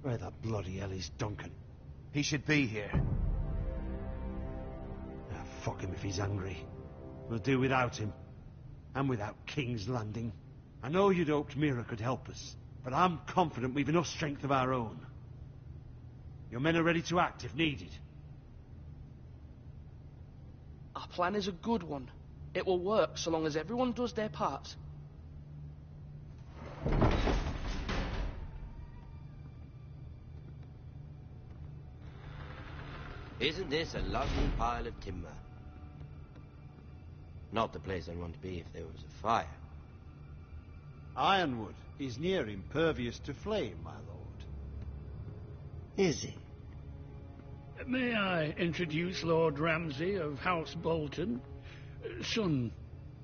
Where the bloody hell is Duncan? He should be here. Ah, fuck him if he's angry. We'll do without him. And without King's Landing. I know you'd hoped Mira could help us, but I'm confident we've enough strength of our own. Your men are ready to act if needed. Our plan is a good one. It will work so long as everyone does their part. Isn't this a lovely pile of timber? Not the place I'd want to be if there was a fire. Ironwood is near impervious to flame, my lord. Is it? May I introduce Lord Ramsay of House Bolton, son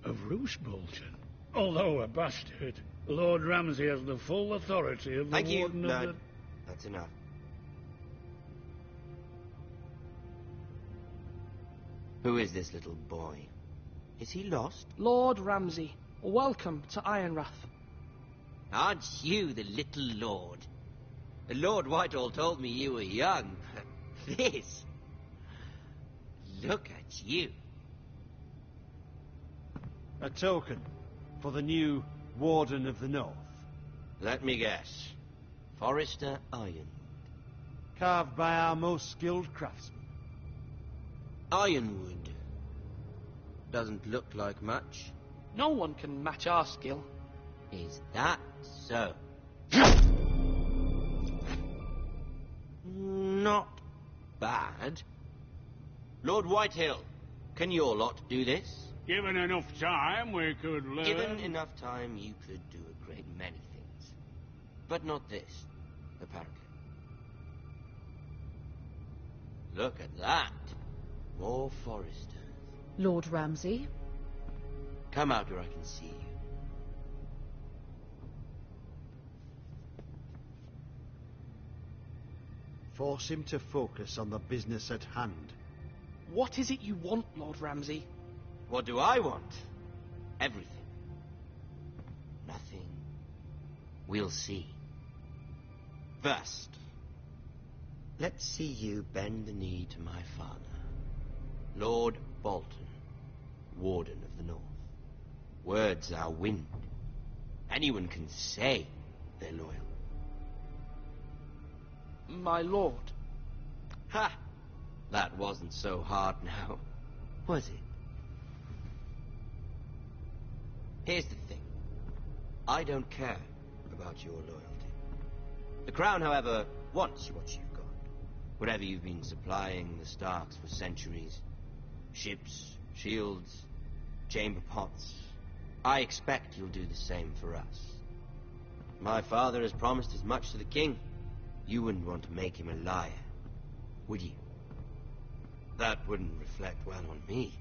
of Roose Bolton. Although a bastard, Lord Ramsay has the full authority of the Thank you, Warden of Lord. the... That's enough. Who is this little boy? Is he lost? Lord Ramsay, welcome to Ironrath. Aren't you the little lord? Lord Whitehall told me you were young. This... Look at you. A token for the new Warden of the North. Let me guess. Forrester Ironwood. Carved by our most skilled craftsmen. Ironwood. Doesn't look like much. No one can match our skill. Is that so? Not bad. Lord Whitehill, can your lot do this? Given enough time, we could learn... Given enough time, you could do a great many things. But not this, apparently. Look at that. More Foresters. Lord Ramsay? Come out where I can see you. Force him to focus on the business at hand. What is it you want, Lord Ramsay? What do I want? Everything. Nothing. We'll see. First, let's see you bend the knee to my father, Lord Bolton, Warden of the North. Words are wind. Anyone can say they're loyal. My lord. Ha! That wasn't so hard now, was it? Here's the thing. I don't care about your loyalty. The Crown, however, wants what you've got. Whatever you've been supplying the Starks for centuries. Ships, shields, chamber pots. I expect you'll do the same for us. My father has promised as much to the king. You wouldn't want to make him a liar, would you? That wouldn't reflect well on me.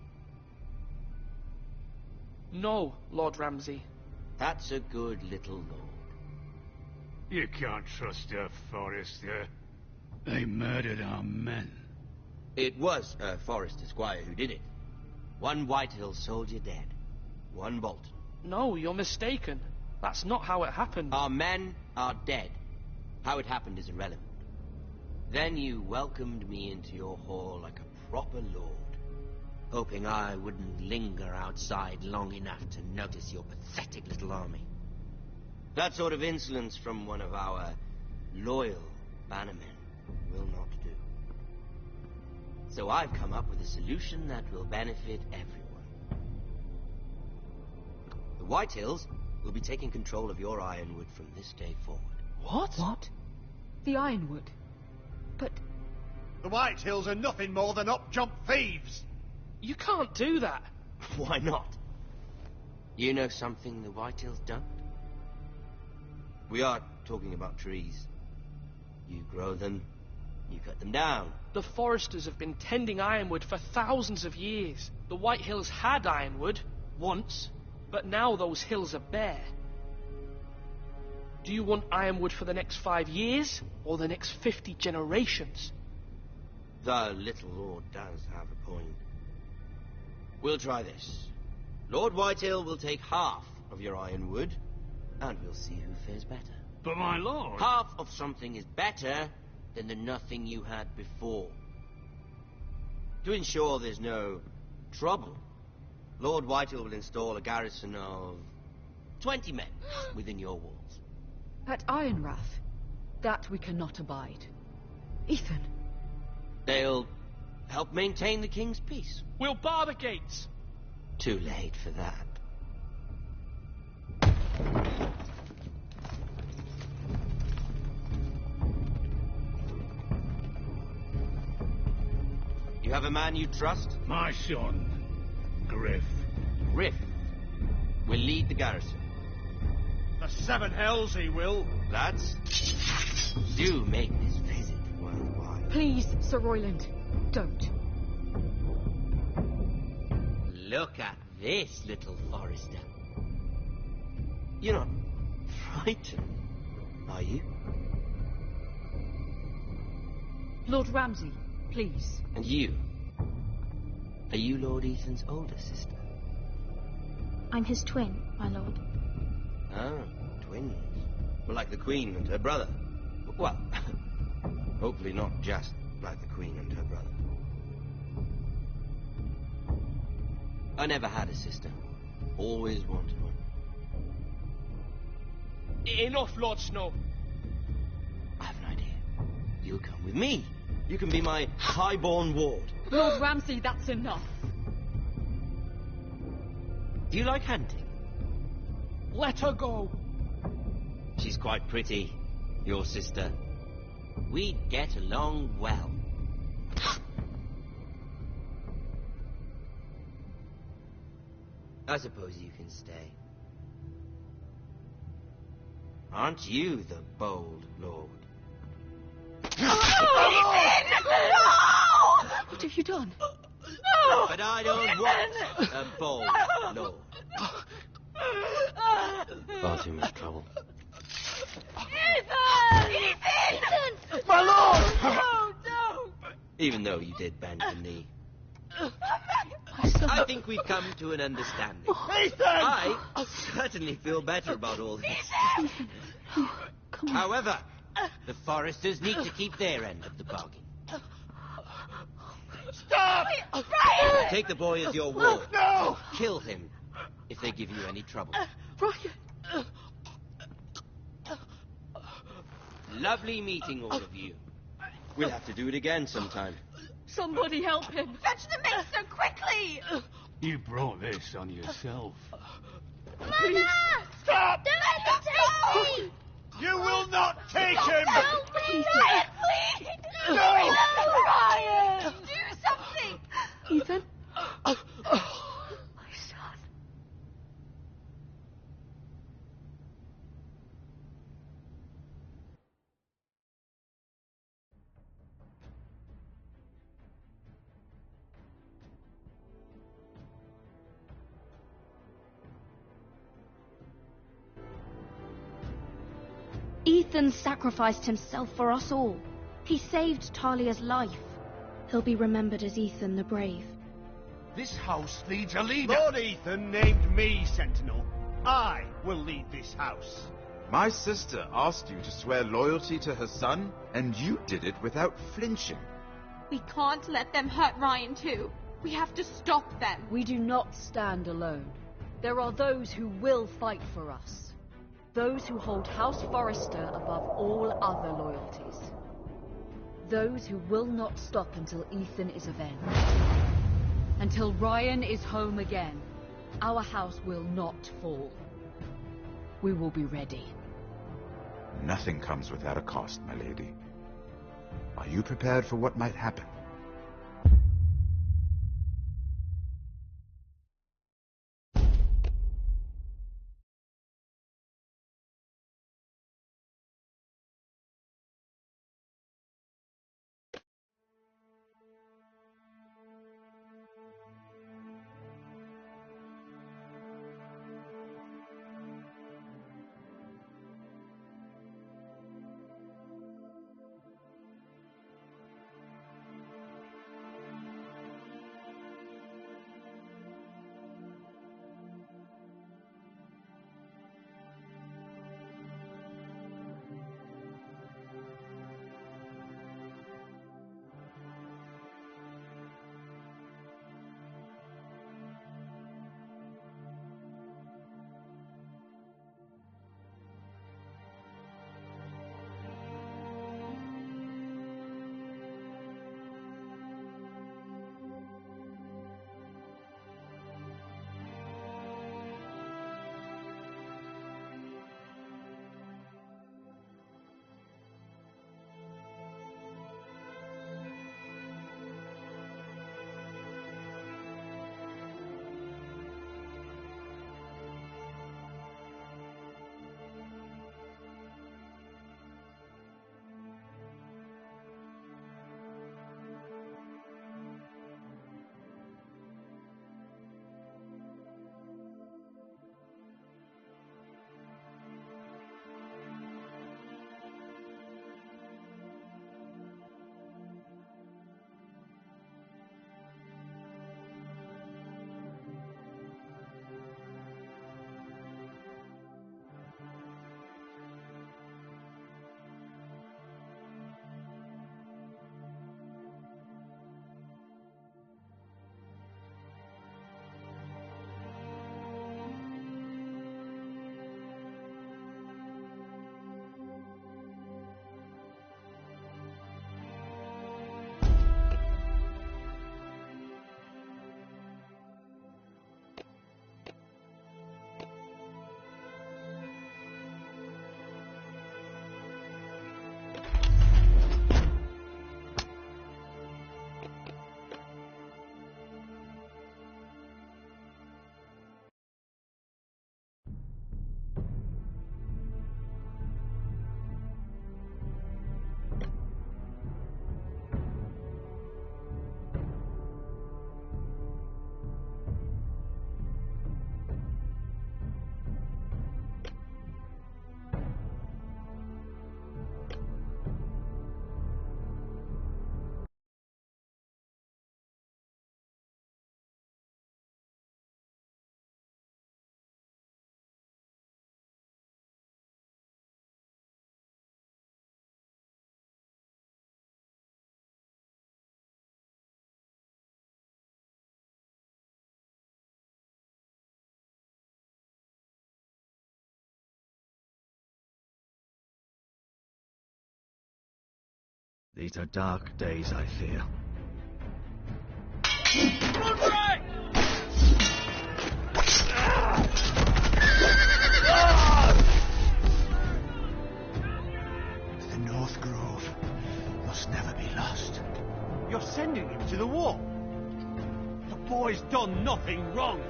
No, Lord Ramsay. That's a good little lord. You can't trust a Forrester. They murdered our men. It was a Forrester squire who did it. One Whitehill soldier dead. One Bolton. No, you're mistaken. That's not how it happened. Our men are dead. How it happened is irrelevant. Then you welcomed me into your hall like a proper lord, hoping I wouldn't linger outside long enough to notice your pathetic little army. That sort of insolence from one of our loyal bannermen will not do. So I've come up with a solution that will benefit everyone. The Whitehills will be taking control of your Ironwood from this day forward. What? What? The Ironwood? But... The Whitehills are nothing more than up-jump thieves! You can't do that. Why not? You know something the Whitehills don't? We are talking about trees. You grow them, you cut them down. The Foresters have been tending Ironwood for thousands of years. The Whitehills had Ironwood, once, but now those hills are bare. Do you want Ironwood for the next 5 years, or the next 50 generations? The little lord does have a point. We'll try this. Lord Whitehill will take half of your Ironwood, and we'll see who fares better. But my lord... Half of something is better than the nothing you had before. To ensure there's no trouble, Lord Whitehill will install a garrison of 20 men within your walls. At Ironrath, that we cannot abide. Ethan. They'll help maintain the king's peace. We'll bar the gates. Too late for that. You have a man you trust? My son, Griff. Griff will lead the garrison. The Seven Hells he will. Lads, do make this visit worthwhile. Please, Sir Royland, don't. Look at this, little Forrester. You're not frightened, are you? Lord Ramsay, please. And you? Are you Lord Ethan's older sister? I'm his twin, my lord. Ah, twins. Well, like the Queen and her brother. Well, hopefully not just like the Queen and her brother. I never had a sister. Always wanted one. Enough, Lord Snow. I have an idea. You'll come with me. You can be my highborn ward. Lord Ramsay, that's enough. Do you like hunting? Let her go. She's quite pretty, your sister. We'd get along well. I suppose you can stay. Aren't you the bold lord? What have you done? But I don't want a bold lord. Far too much trouble. Ethan! My lord! No, don't! Even though you did bend the knee. My son. I think we've come to an understanding. Ethan! I certainly feel better about all this. Come on. However, the Foresters need to keep their end of the bargain. Stop! Brian! Take the boy as your ward. No! Kill him if they give you any trouble. Brian. Lovely meeting all of you. We'll have to do it again sometime. Somebody help him. Fetch the maester quickly! You brought this on yourself. Mother! Stop! Don't let him take me! You will not take him! Help me! Brian, please! No! Brian! Do something! Ethan. My son. Ethan sacrificed himself for us all. He saved Talia's life. He'll be remembered as Ethan the Brave. This house needs a leader. Lord Ethan named me Sentinel. I will lead this house. My sister asked you to swear loyalty to her son, and you did it without flinching. We can't let them hurt Ryan too. We have to stop them. We do not stand alone. There are those who will fight for us. Those who hold House Forrester above all other loyalties. Those who will not stop until Ethan is avenged. Until Ryan is home again, our house will not fall. We will be ready. Nothing comes without a cost, my lady. Are you prepared for what might happen? These are dark days, I fear. The North Grove must never be lost. You're sending him to the war. The boy's done nothing wrong.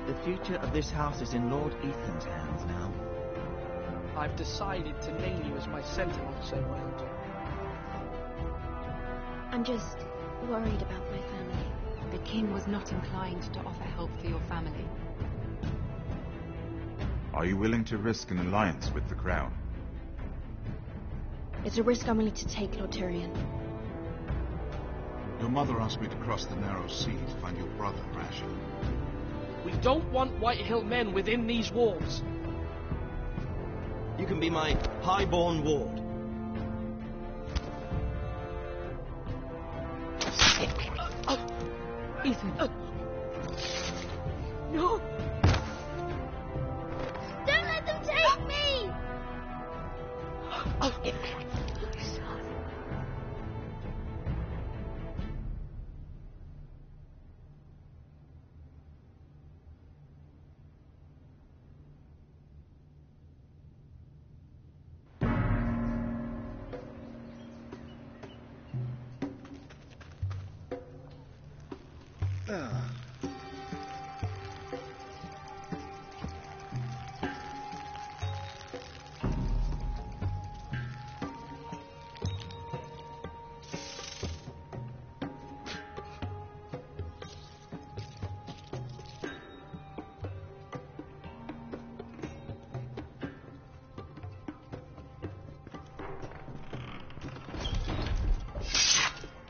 The future of this house is in Lord Ethan's hands now. I've decided to name you as my sentinel, Sir Royal. I'm just worried about my family. The king was not inclined to offer help for your family. Are you willing to risk an alliance with the Crown? It's a risk I'm willing to take, Lord Tyrion. Your mother asked me to cross the narrow sea to find your brother, Rashid. We don't want Whitehill men within these walls. You can be my highborn ward. Ethan. No! Don't let them take me!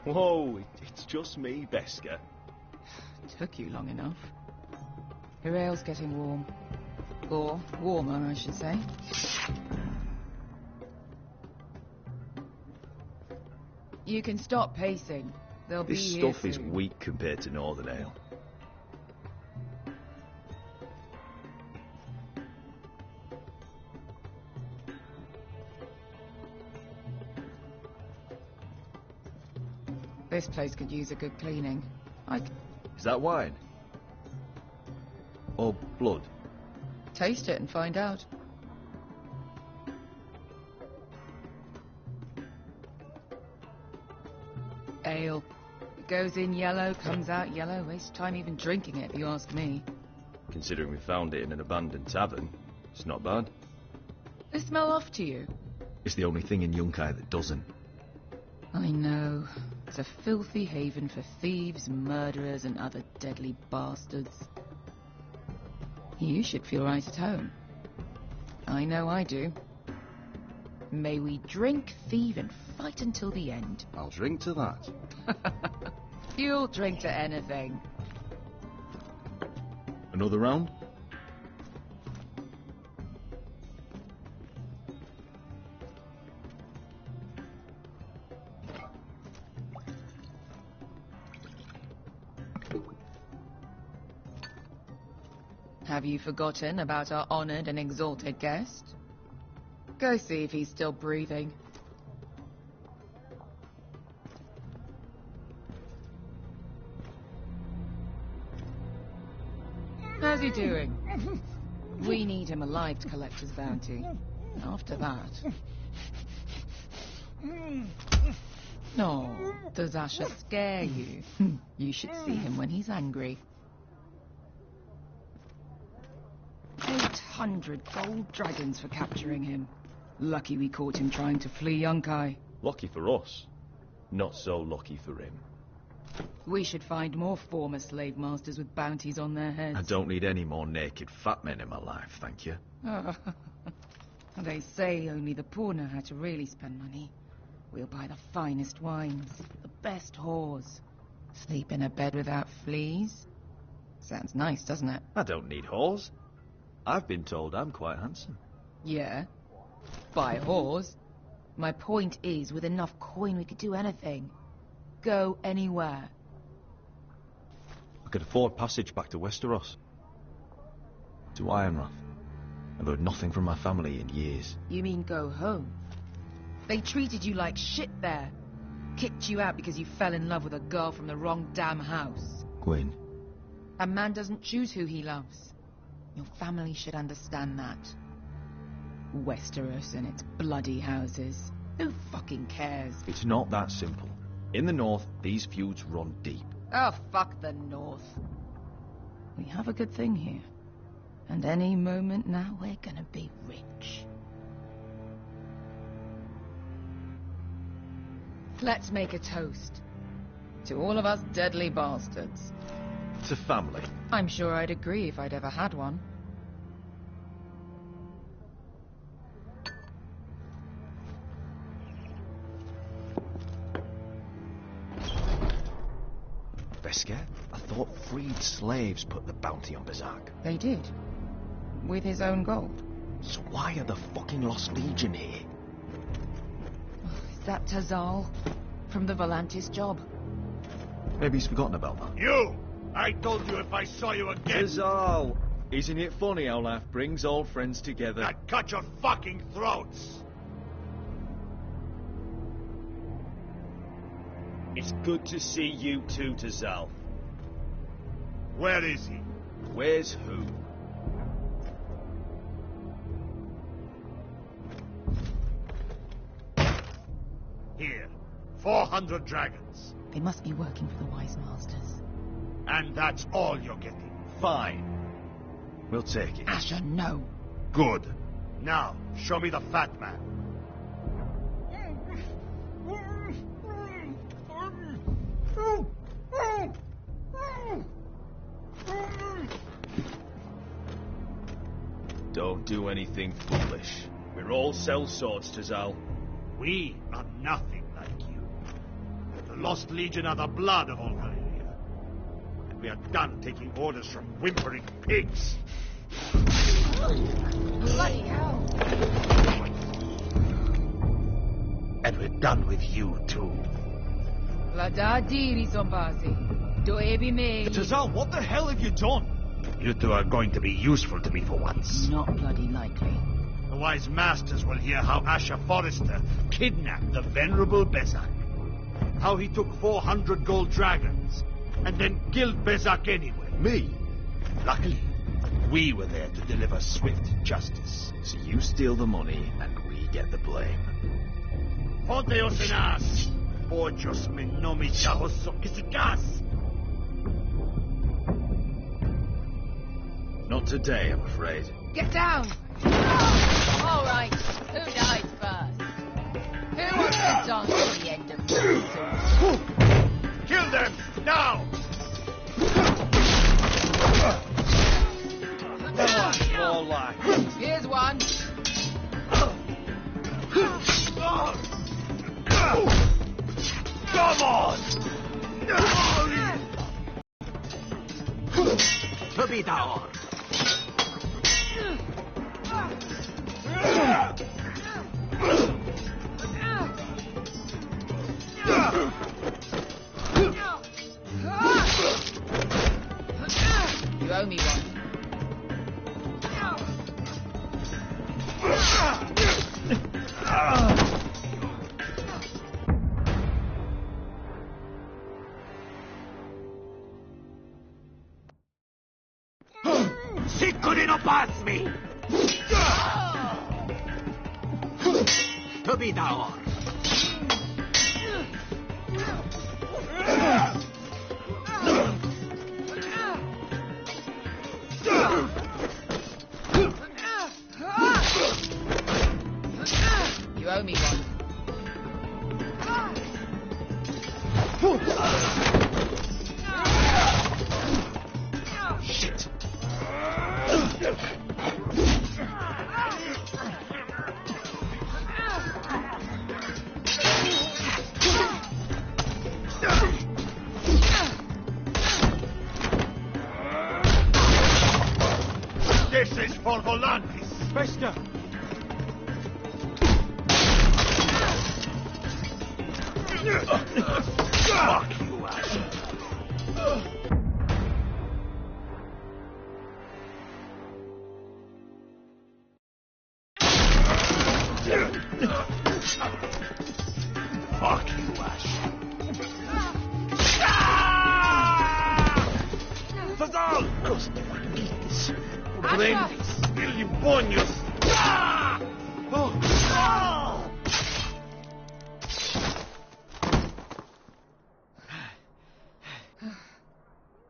Whoa, it's just me, Beskar. Took you long enough. Your ale's getting warm. Or warmer, I should say. You can stop pacing. They'll be This here stuff is soon. weak compared to Northern Ale. This place could use a good cleaning. Is that wine? Or blood? Taste it and find out. Ale. It goes in yellow, comes out yellow. Waste time even drinking it, if you ask me. Considering we found it in an abandoned tavern, it's not bad. They smell off to you. It's the only thing in Yunkai that doesn't. I know. It's a filthy haven for thieves, murderers, and other deadly bastards. You should feel right at home. I know I do. May we drink, thieve, and fight until the end. I'll drink to that. You'll drink to anything. Another round? Have you forgotten about our honoured and exalted guest? Go see if he's still breathing. How's he doing? We need him alive to collect his bounty. After that... No, does Asher scare you? You should see him when he's angry. 800 gold dragons for capturing him. Lucky we caught him trying to flee Yunkai. Lucky for us. Not so lucky for him. We should find more former slave masters with bounties on their heads. I don't need any more naked fat men in my life, thank you. They say only the poor know how to really spend money. We'll buy the finest wines, the best whores. Sleep in a bed without fleas. Sounds nice, doesn't it? I don't need whores. I've been told I'm quite handsome. Yeah. Buy whores. My point is, with enough coin we could do anything. Go anywhere. I could afford passage back to Westeros. To Ironrath. I've heard nothing from my family in years. You mean go home? They treated you like shit there. Kicked you out because you fell in love with a girl from the wrong damn house. Gwyn. A man doesn't choose who he loves. Your family should understand that. Westeros and its bloody houses. Who fucking cares? It's not that simple. In the north, these feuds run deep. Oh, fuck the north. We have a good thing here. And any moment now, we're gonna be rich. Let's make a toast. To all of us deadly bastards. To family. I'm sure I'd agree if I'd ever had one. Beskar? I thought freed slaves put the bounty on Berserk. They did. With his own gold. So why are the fucking Lost Legion here? Is that Tazal? From the Volantis job? Maybe he's forgotten about that. You! I told you if I saw you again... Tazal! Isn't it funny how life brings old friends together? I'd cut your fucking throats! It's good to see you too, Tazal. Where is he? Where's who? Here. 400 dragons. They must be working for the Wise Masters. And that's all you're getting. Fine. We'll take it. Asher, no. Good. Now, show me the fat man. Don't do anything foolish. We're all sellswords, Tazal. We are nothing like you. The Lost Legion are the blood of all Valyria. And we are done taking orders from whimpering pigs. Bloody hell. And we're done with you, too. Vladadiri Zombazi. Doebi me. Tazal, what the hell have you done? You two are going to be useful to me for once. Not bloody likely. The Wise Masters will hear how Asher Forrester kidnapped the venerable Bezzak. How he took 400 gold dragons, and then killed Bezzak anyway. Me? Luckily, we were there to deliver swift justice. So you steal the money, and we get the blame. Ponteos en as! Pojos me nomi chahoso kisikas! Not today, I'm afraid. Get down! All right, who died first? Who wants to dance to the end of the Kill them, now! More life. Here's one. Come on! Tobidor! You owe me one. Siccoli no pasmi! Tobidor! You owe me one. Shit. This is for Volantis! Beskar! Fuck you, Asher! Must eat this. Brains, demonios! Ah! Oh! Ah! You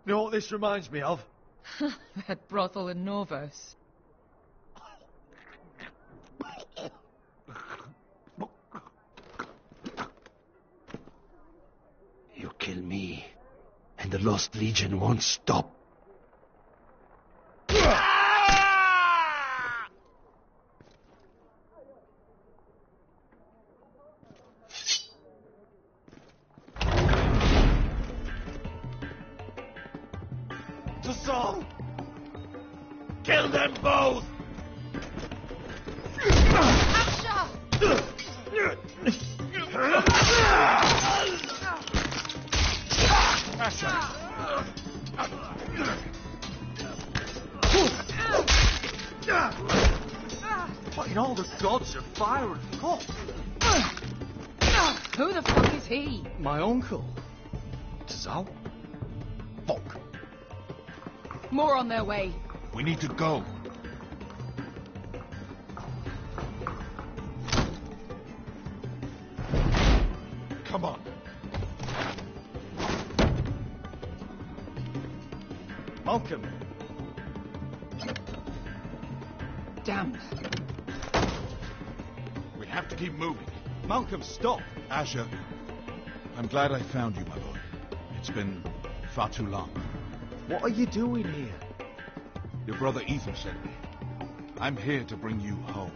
know what this reminds me of? That brothel in Novos. You kill me, and the Lost Legion won't stop. To Saul! Kill them both! Asha! What in all the gods of fire and fuck? Who the fuck is he? My uncle. Tzal? Fuck. More on their way. We need to go. Come on. Malcolm. Damn. We have to keep moving. Malcolm, stop. Asher, I'm glad I found you, my lord. It's been far too long. What are you doing here? Your brother Ethan sent me. I'm here to bring you home.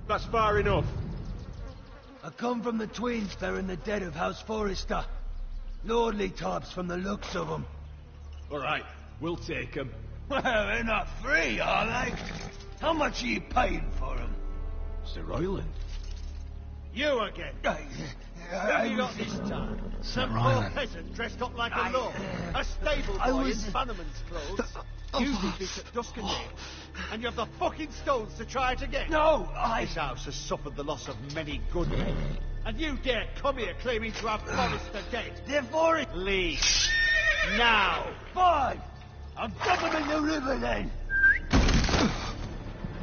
That's far enough. I come from the twins bearing the dead of House Forrester. Lordly types from the looks of them. All right, we'll take them. Well, they're not free, are they? How much are you paying for them? Sir Royland. You again. Who have you got this time? Some poor peasant dressed up like a lord. A stable boy in Bannerman's clothes. You did this at Duskendale. And you have the fucking stones to try it again. No, This house has suffered the loss of many good men. And you dare come here claiming to have Forrester dead. Therefore it... Leave. Now. 5! I'm dumping in the river then!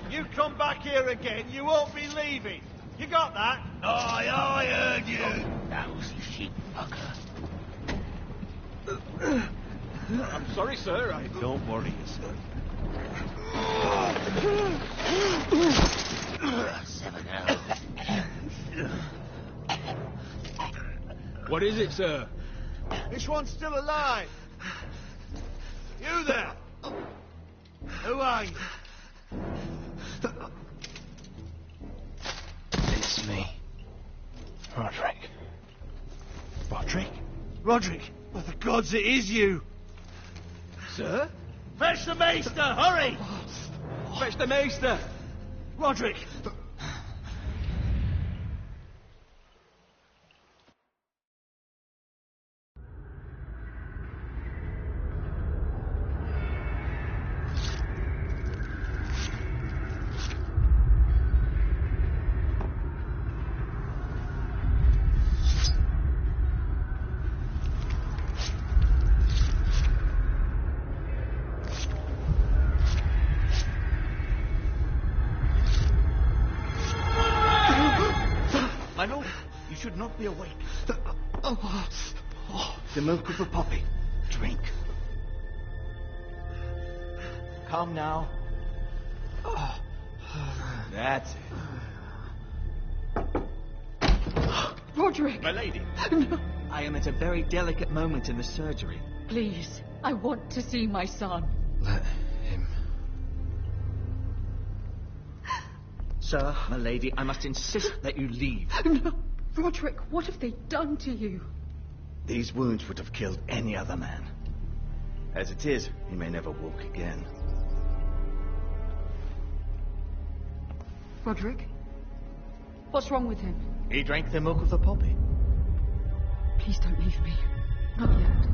You come back here again, you won't be leaving. You got that? Aye, I heard you. That was the sheep fucker. I'm sorry, sir. Don't worry yourself. 7 hours. What is it, sir? This one's still alive. You there. Who are you? It's me. Roderick. Roderick? Roderick? By the gods, it is you. Sir? Fetch the maester, hurry! Fetch the maester! Roderick! My lord, you should not be awake. The milk of the poppy. Drink. Calm now. That's it. Roderick! My lady. No. I am at a very delicate moment in the surgery. Please, I want to see my son. Let him. Sir, my lady, I must insist that you leave. No. Roderick, what have they done to you? These wounds would have killed any other man. As it is, he may never walk again. Roderick? What's wrong with him? He drank the milk of the poppy. Please don't leave me. Not yet.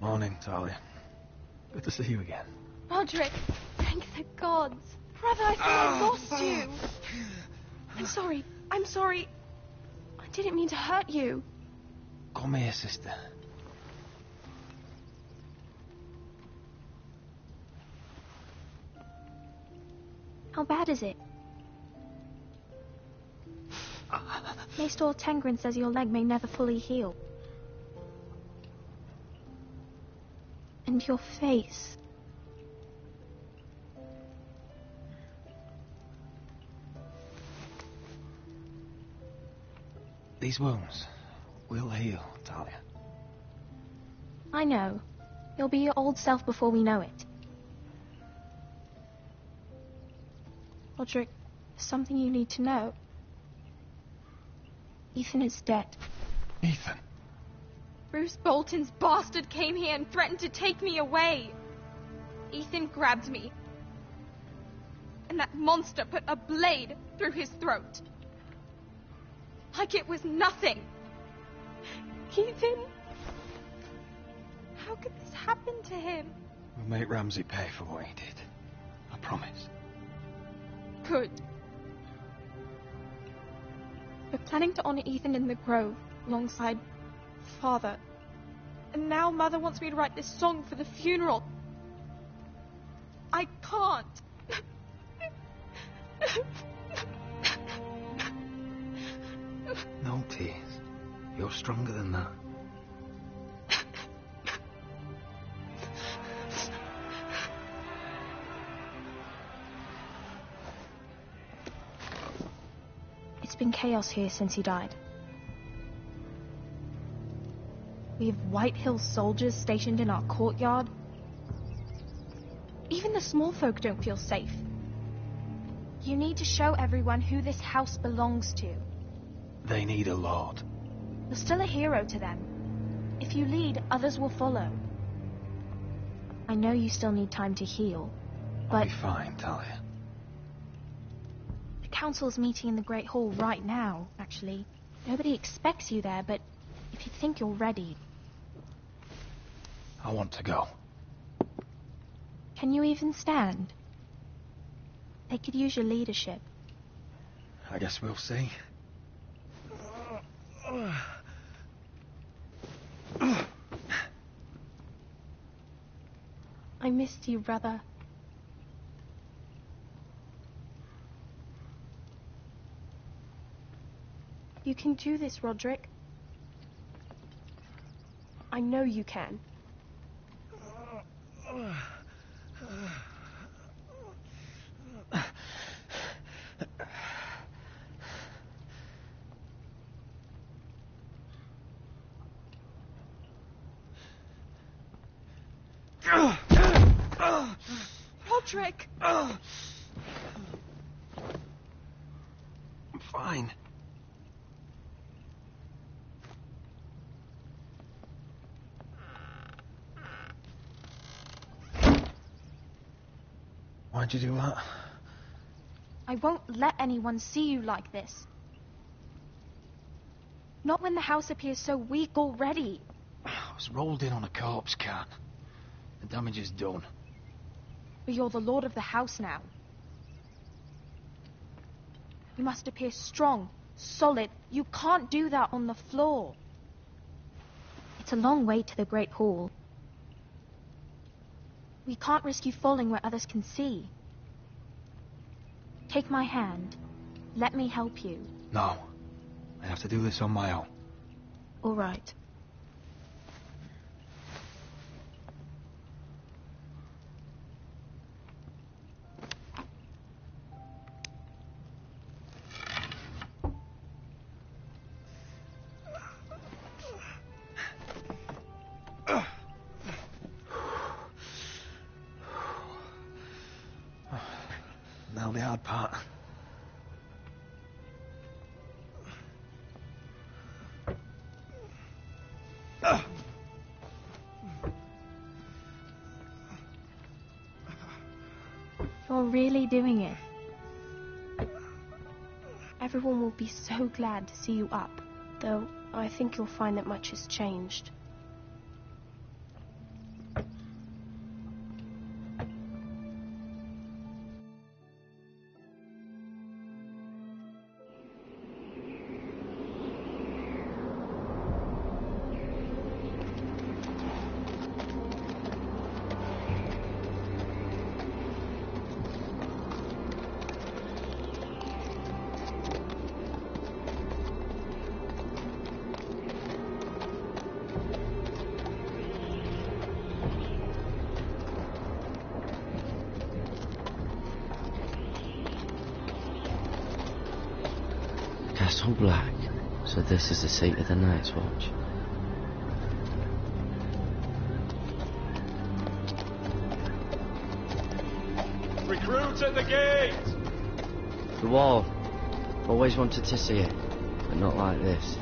Morning, Talia. Good to see you again. Roderick, thank the gods. Brother, I thought I lost you. I'm sorry. I didn't mean to hurt you. Come here, sister. How bad is it? Maester Tengrin says your leg may never fully heal. And your face. These wounds will heal, Talia. I know. You'll be your old self before we know it. Roderick, there's something you need to know. Ethan is dead. Ethan? Bruce Bolton's bastard came here and threatened to take me away. Ethan grabbed me. And that monster put a blade through his throat. Like it was nothing. Ethan? How could this happen to him? We'll make Ramsay pay for what he did. I promise. Good. We're planning to honor Ethan in the Grove, alongside Father. And now Mother wants me to write this song for the funeral. I can't. No tears. You're stronger than that. It's been chaos here since he died. We have White Hill soldiers stationed in our courtyard. Even the small folk don't feel safe. You need to show everyone who this house belongs to. They need a lord. You're still a hero to them. If you lead, others will follow. I know you still need time to heal, but... I'll be fine, Talia. The council's meeting in the Great Hall right now, actually. Nobody expects you there, but if you think you're ready... I want to go. Can you even stand? They could use your leadership. I guess we'll see. I missed you, brother. You can do this, Roderick. I know you can. Roderick! I'm fine. Why'd you do that? I won't let anyone see you like this. Not when the house appears so weak already. I was rolled in on a corpse cart. The damage is done. But you're the lord of the house now. You must appear strong, solid. You can't do that on the floor. It's a long way to the Great Hall. We can't risk you falling where others can see. Take my hand. Let me help you. No. I have to do this on my own. All right. Now the hard part. You're really doing it. Everyone will be so glad to see you up, though I think you'll find that much has changed. Castle Black. So this is the seat of the Night's Watch. Recruits at the gate! The wall. Always wanted to see it, but not like this.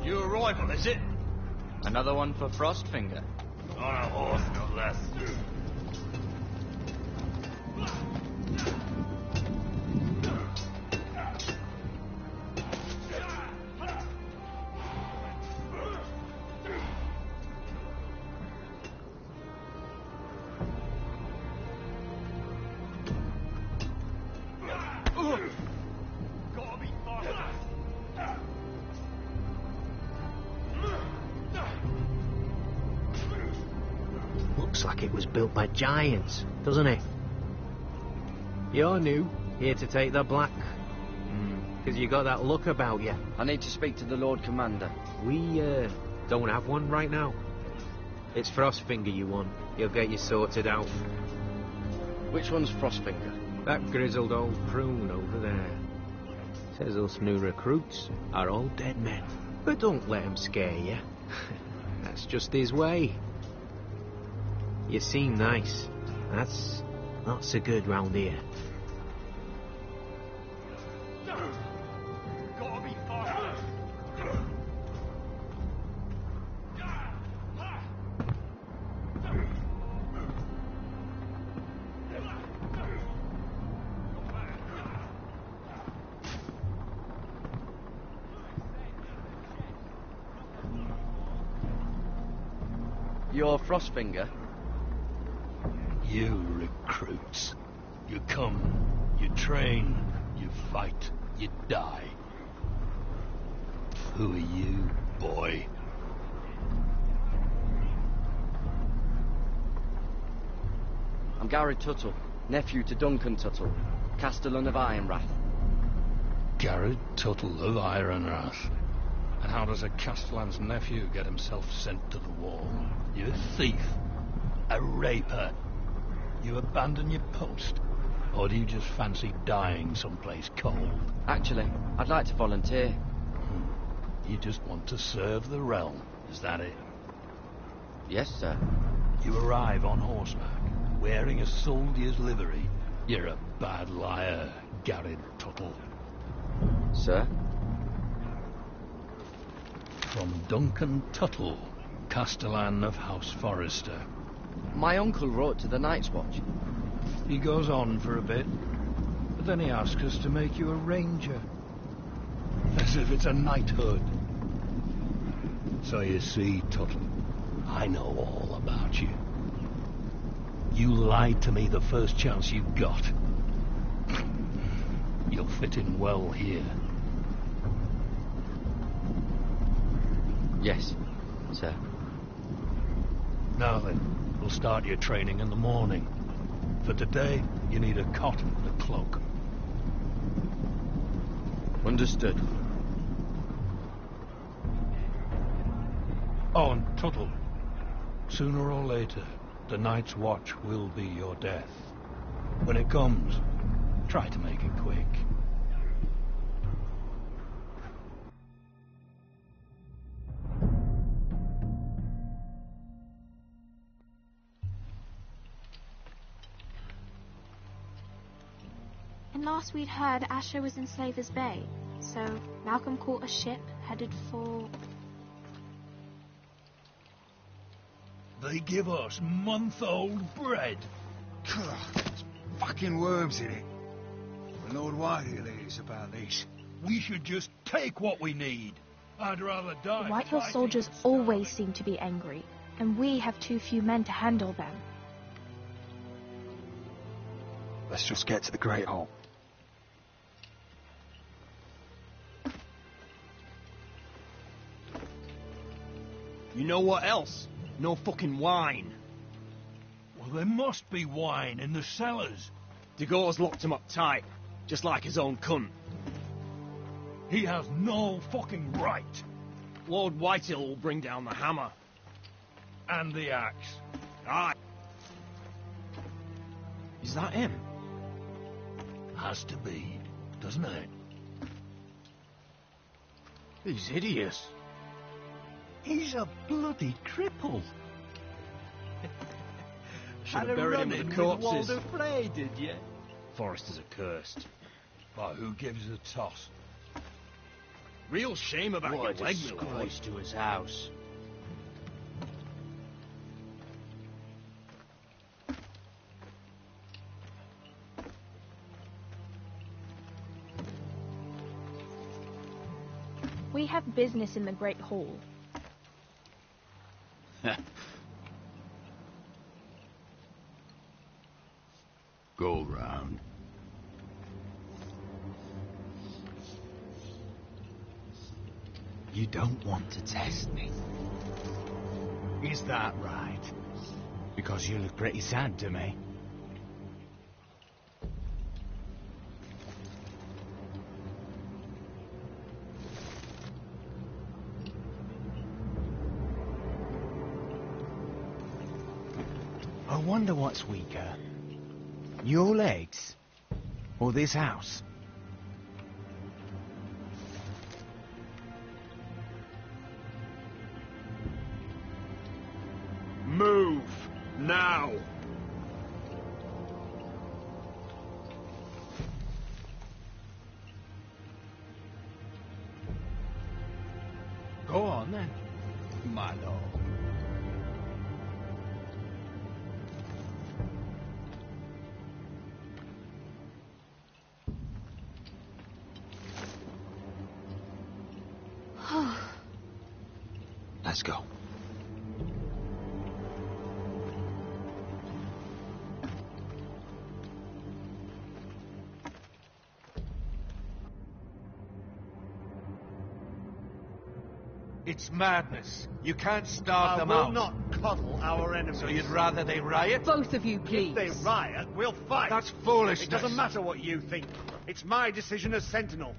New arrival, is it? Another one for Frostfinger. On a horse, no less. Looks like it was built by giants, doesn't it? You're new, here to take the black. Because you got that look about you. I need to speak to the Lord Commander. We, don't have one right now. It's Frostfinger you want. He'll get you sorted out. Which one's Frostfinger? That grizzled old prune over there. Says us new recruits are all dead men. But don't let him scare you. That's just his way. You seem nice. That's not so good round here. You're Frostfinger? You recruits. You come, you train, you fight, you die. Who are you, boy? I'm Garrett Tuttle, nephew to Duncan Tuttle, Castellan of Ironrath. Garrett Tuttle of Ironrath. And how does a Castellan's nephew get himself sent to the wall? You a thief? A raper? You abandon your post? Or do you just fancy dying someplace cold? Actually, I'd like to volunteer. You just want to serve the realm, is that it? Yes, sir. You arrive on horseback, wearing a soldier's livery. You're a bad liar, Garrett Tuttle. Sir? From Duncan Tuttle, Castellan of House Forrester. My uncle wrote to the Night's Watch. He goes on for a bit, but then he asks us to make you a ranger. As if it's a knighthood. So you see, Tuttle, I know all about you. You lied to me the first chance you got. You'll fit in well here. Yes, sir. Now then, we'll start your training in the morning. For today, you need a cot and a cloak. Understood. Oh, and Tuttle, sooner or later, the Night's Watch will be your death. When it comes, try to make it quick. And last we'd heard, Asher was in Slaver's Bay, so Malcolm caught a ship headed for... They give us month-old bread. There's fucking worms in it. The Lord Whitehill is about this. We should just take what we need. I'd rather die. The Whitehill soldiers always seem to be angry, and we have too few men to handle them. Let's just get to the Great Hall. You know what else? No fucking wine. Well, there must be wine in the cellars. Degau's locked him up tight, just like his own cunt. He has no fucking right. Lord Whitehill will bring down the hammer. And the axe. Aye. Is that him? Has to be, doesn't it? He's hideous. He's a bloody cripple. Should have buried him with the corpses. Walder Frey, did you? Foresters are cursed. But who gives a toss? Real shame about What your a leg, my lord. disgrace to his house. We have business in the Great Hall. Go round. You don't want to test me. Is that right? Because you look pretty sad to me. I wonder what's weaker. Your legs? Or this house? Move! Now! Go on then, my lord. Let's go. It's madness. You can't starve them out. I will not coddle our enemies. So you'd rather they riot? Both of you, please. If they riot, we'll fight. That's foolishness. It doesn't matter what you think. It's my decision as Sentinel.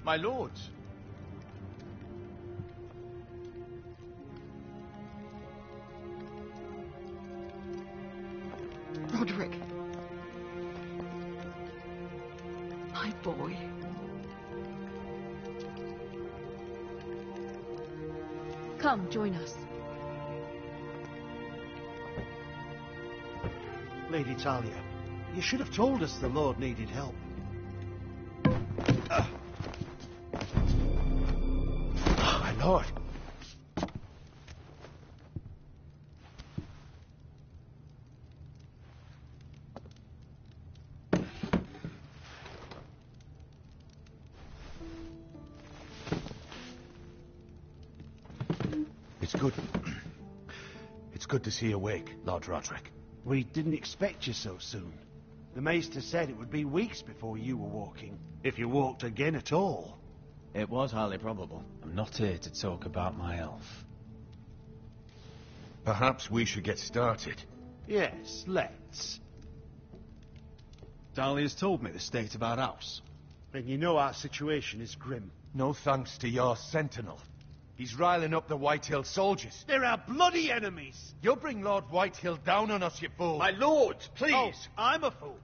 My lords. Roderick. My boy. Come, join us. Lady Talia, you should have told us the Lord needed help. My lord. It's good to see you awake, Lord Roderick. We didn't expect you so soon. The Maester said it would be weeks before you were walking, if you walked again at all. It was highly probable. I'm not here to talk about my elf. Perhaps we should get started. Yes, let's. Talia's told me the state of our house. Then you know our situation is grim. No thanks to your sentinel. He's riling up the Whitehill soldiers. They're our bloody enemies! You'll bring Lord Whitehill down on us, you fool! My lords, please! Oh, I'm a fool.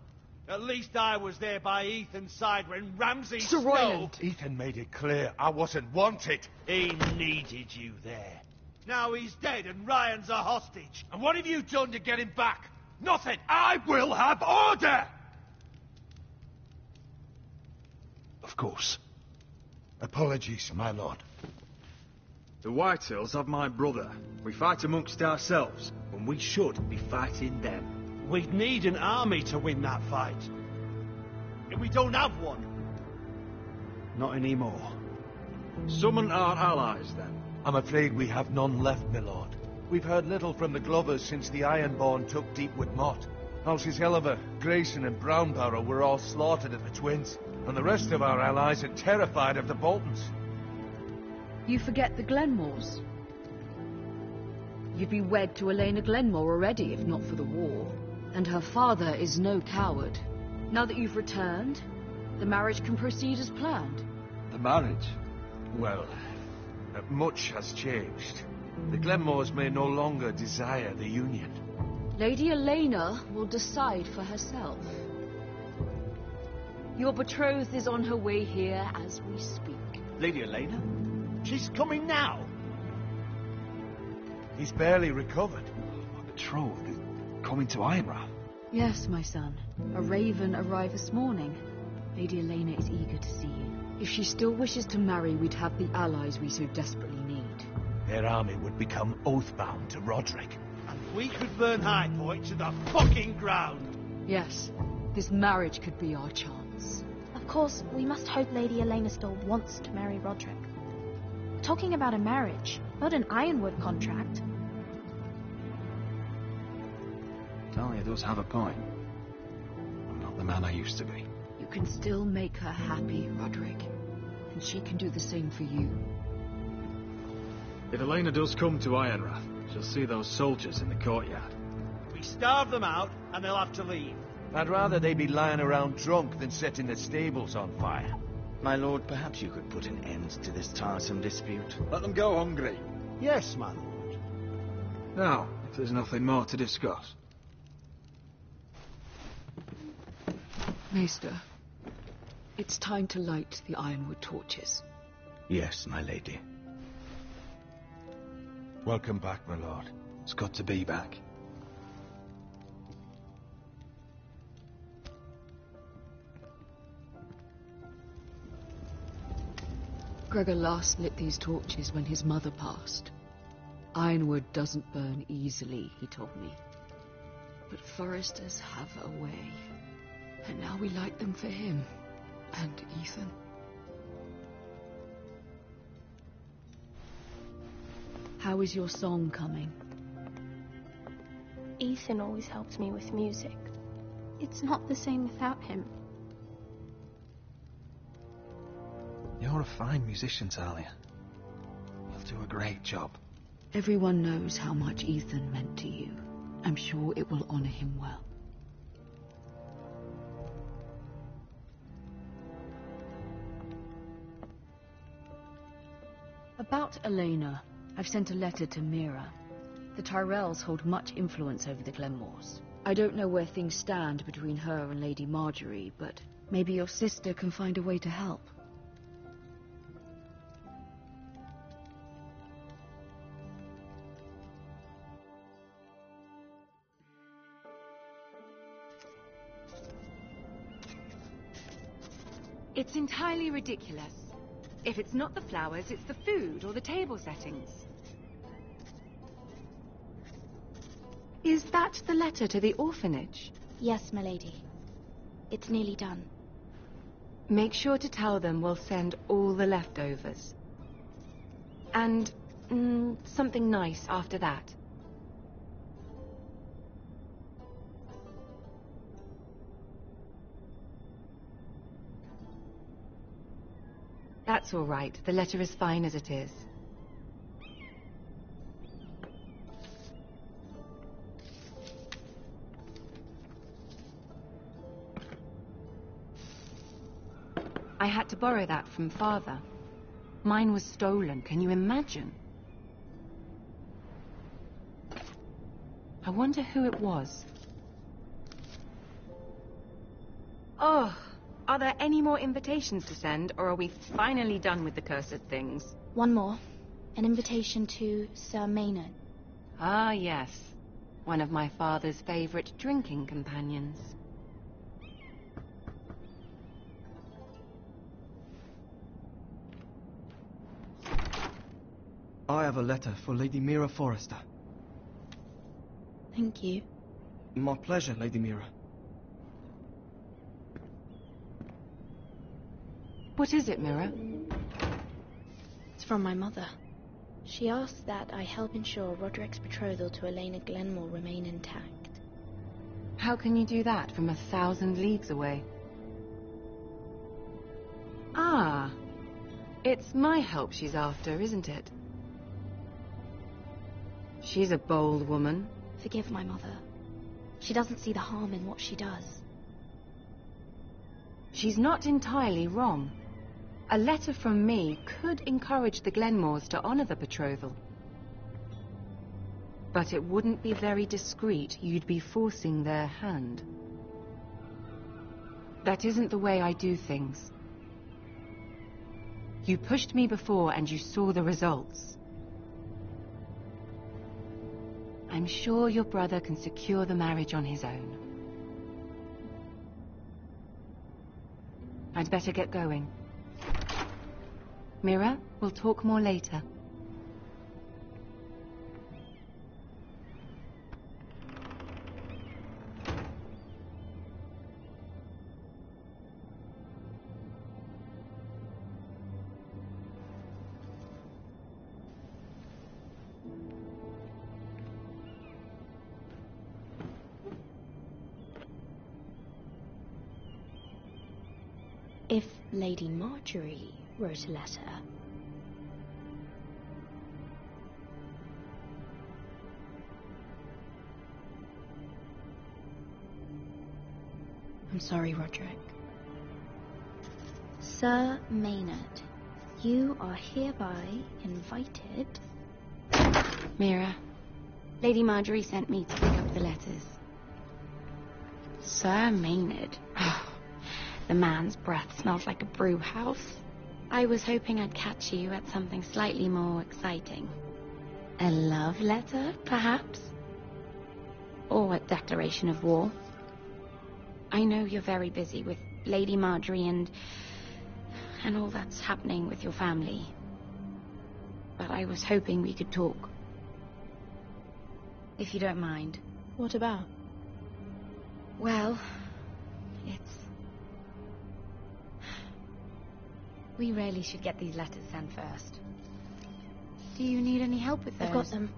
At least I was there by Ethan's side when Ramsay Sir Royland. Ethan made it clear I wasn't wanted. He needed you there. Now he's dead and Ryan's a hostage. And what have you done to get him back? Nothing! I will have order! Of course. Apologies, my lord. The Whitehills have my brother. We fight amongst ourselves, when we should be fighting them. We'd need an army to win that fight. And we don't have one. Not anymore. Summon our allies, then. I'm afraid we have none left, my lord. We've heard little from the Glovers since the Ironborn took Deepwood Motte. Houses Helliver, Grayson and Brownbarrow were all slaughtered at the Twins, and the rest of our allies are terrified of the Boltons. You forget the Glenmores. You'd be wed to Elena Glenmore already, if not for the war. And her father is no coward. Now that you've returned, the marriage can proceed as planned. The marriage? Well, much has changed. The Glenmores may no longer desire the union. Lady Elena will decide for herself. Your betrothed is on her way here as we speak. Lady Elena? She's coming now. He's barely recovered. My betrothed is coming to Ironrath. Yes, my son. A raven arrived this morning. Lady Elena is eager to see you. If she still wishes to marry, we'd have the allies we so desperately need. Their army would become oath-bound to Roderick. And we could burn High Point to the fucking ground. Yes, this marriage could be our chance. Of course, we must hope Lady Elena still wants to marry Roderick. We're talking about a marriage, not an Ironwood contract. Talia does have a point. I'm not the man I used to be. You can still make her happy, Roderick. And she can do the same for you. If Elena does come to Ironrath, she'll see those soldiers in the courtyard. We starve them out, and they'll have to leave. I'd rather they be lying around drunk than setting the stables on fire. My lord, perhaps you could put an end to this tiresome dispute. Let them go hungry. Yes, my lord. Now, if there's nothing more to discuss. Maester, it's time to light the ironwood torches. Yes, my lady. Welcome back, my lord. It's good to be back. Gregor last lit these torches when his mother passed. Ironwood doesn't burn easily, he told me. But foresters have a way. And now we light them for him. And Ethan. How is your song coming? Ethan always helps me with music. It's not the same without him. You're a fine musician, Talia. You'll do a great job. Everyone knows how much Ethan meant to you. I'm sure it will honor him well. About Elena, I've sent a letter to Mira. The Tyrells hold much influence over the Glenmores. I don't know where things stand between her and Lady Marjorie, but maybe your sister can find a way to help. It's entirely ridiculous. If it's not the flowers, it's the food or the table settings. Is that the letter to the orphanage? Yes, my lady. It's nearly done. Make sure to tell them we'll send all the leftovers. And something nice after that. That's all right. The letter is fine as it is. I had to borrow that from Father. Mine was stolen, can you imagine? I wonder who it was. Oh, are there any more invitations to send, or are we finally done with the cursed things? One more. An invitation to Sir Maynard. Ah, yes. One of my father's favorite drinking companions. I have a letter for Lady Mira Forrester. Thank you. My pleasure, Lady Mira. What is it, Mira? It's from my mother. She asks that I help ensure Roderick's betrothal to Elena Glenmore remain intact. How can you do that from 1,000 leagues away? Ah, it's my help she's after, isn't it? She's a bold woman. Forgive my mother. She doesn't see the harm in what she does. She's not entirely wrong. A letter from me could encourage the Glenmores to honor the betrothal. But it wouldn't be very discreet. You'd be forcing their hand. That isn't the way I do things. You pushed me before and you saw the results. I'm sure your brother can secure the marriage on his own. I'd better get going. Mira, we'll talk more later. If Lady Marjorie wrote a letter... I'm sorry, Roderick. Sir Maynard, you are hereby invited... Mira, Lady Marjorie sent me to pick up the letters. Sir Maynard. The man's breath smells like a brew house. I was hoping I'd catch you at something slightly more exciting. A love letter, perhaps? Or a declaration of war. I know you're very busy with Lady Marjorie and all that's happening with your family. But I was hoping we could talk. If you don't mind. What about? Well, we really should get these letters sent first. Do you need any help with those? I've got them.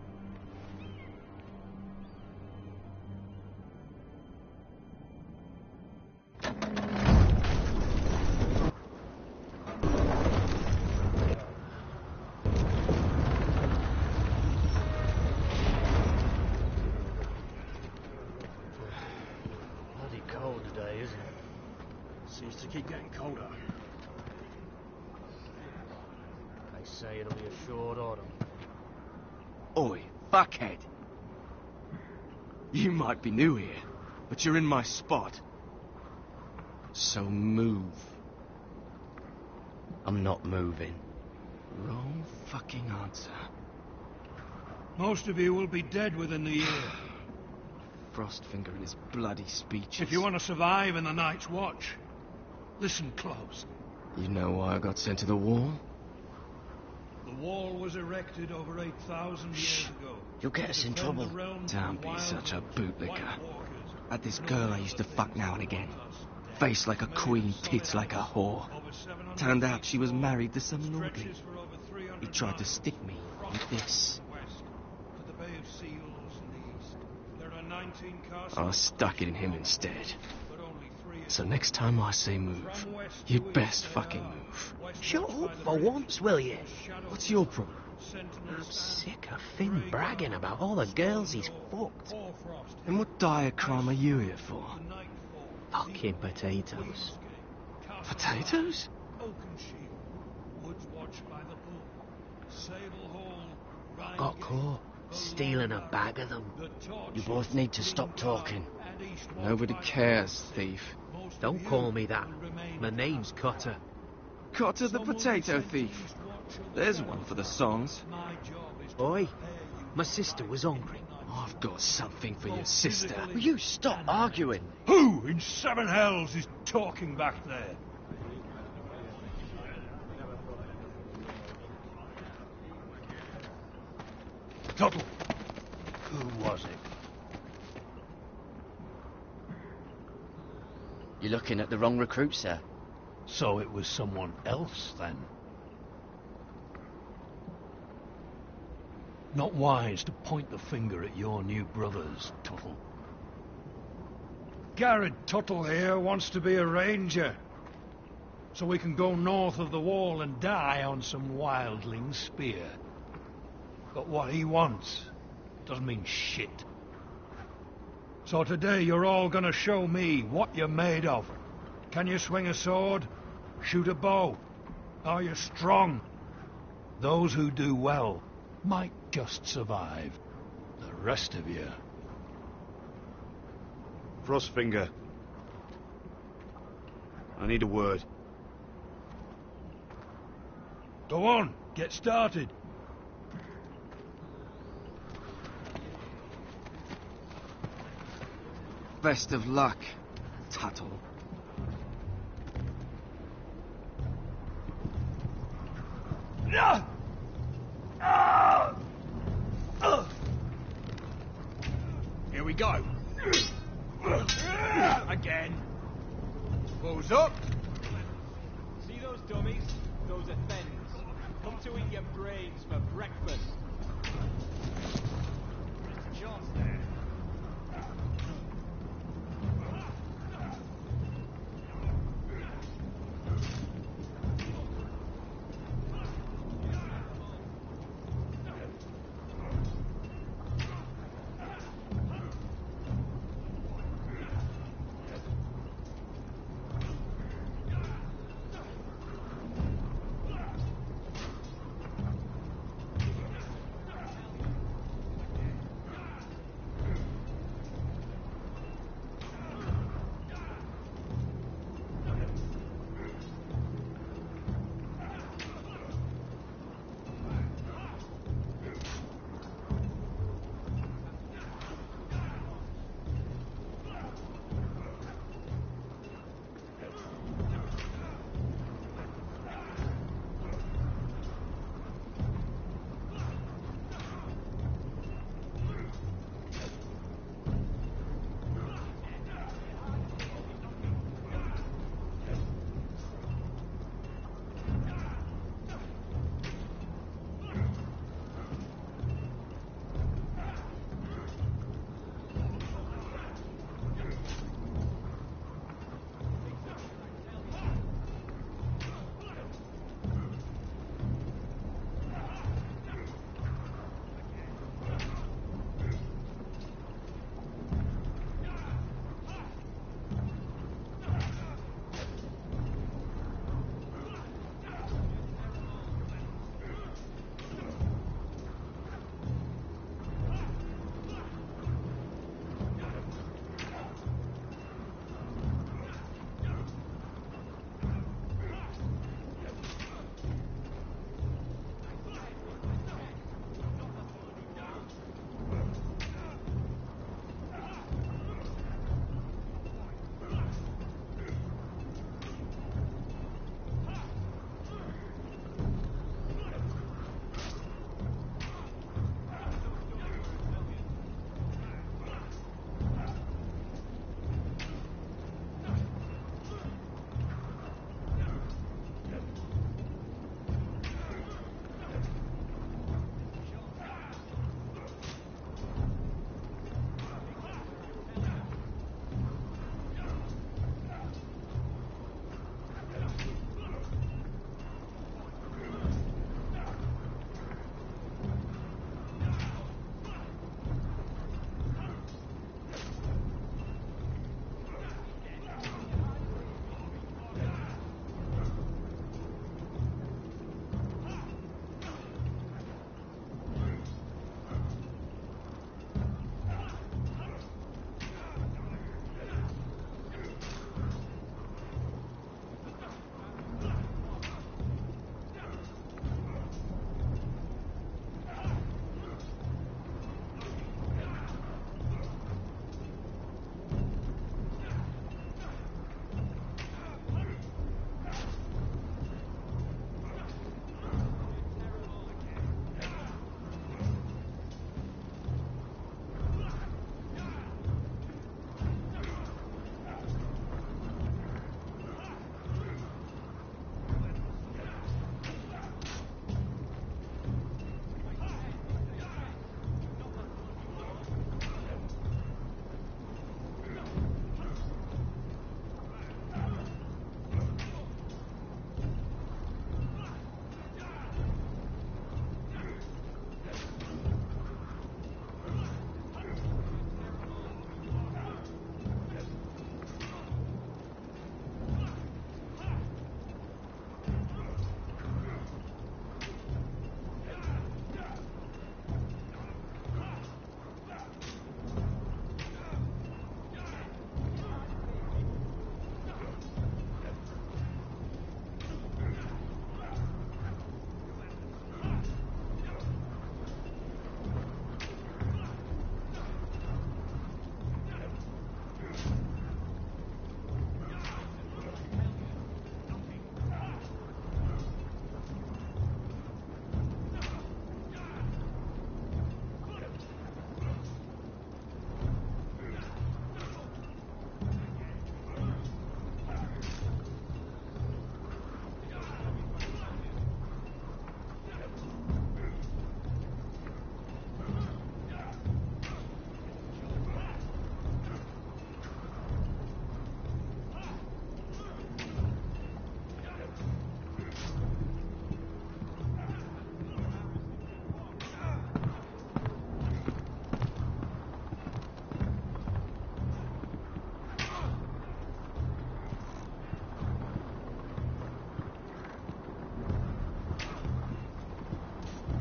Bloody cold today, isn't it? Seems to keep getting colder. They say it'll be a short autumn. Oi, fuckhead. You might be new here, but you're in my spot. So move. I'm not moving. Wrong fucking answer. Most of you will be dead within the year. Frostfinger and his bloody speeches. If you want to survive in the Night's Watch, listen close. You know why I got sent to the wall? The wall was erected over 8,000 years ago. You'll get us in trouble. Don't be such a bootlicker. Had this girl I used to fuck now and again. Face like a queen, tits like a whore. Turned out she was married to some lordly. He tried to stick me with this. I stuck it in him instead. So next time I say move, you'd best fucking move. Shut up for once, will you? What's your problem? I'm sick of Finn bragging about all the girls he's fucked. And what dire crime are you here for? Fucking potatoes. Potatoes? Got caught stealing a bag of them. You both need to stop talking. Nobody cares, thief. Don't call me that. My name's Cotter. Cotter the potato thief. There's one for the songs. Boy, my sister was hungry. I've got something for your sister. Will you stop arguing? Who in seven hells is talking back there? Tuttle. Who was it? You're looking at the wrong recruit, sir. So it was someone else, then? Not wise to point the finger at your new brothers, Tuttle. Garrett Tuttle here wants to be a ranger, so we can go north of the wall and die on some wildling spear. But what he wants doesn't mean shit. So today you're all gonna show me what you're made of. Can you swing a sword? Shoot a bow? Are you strong? Those who do well might just survive. The rest of you... Frostfinger. I need a word. Go on, get started. Best of luck, Tuttle. Here we go. Again. Balls up. See those dummies? Those are thens. Come to eat your brains for breakfast. There's a chance there.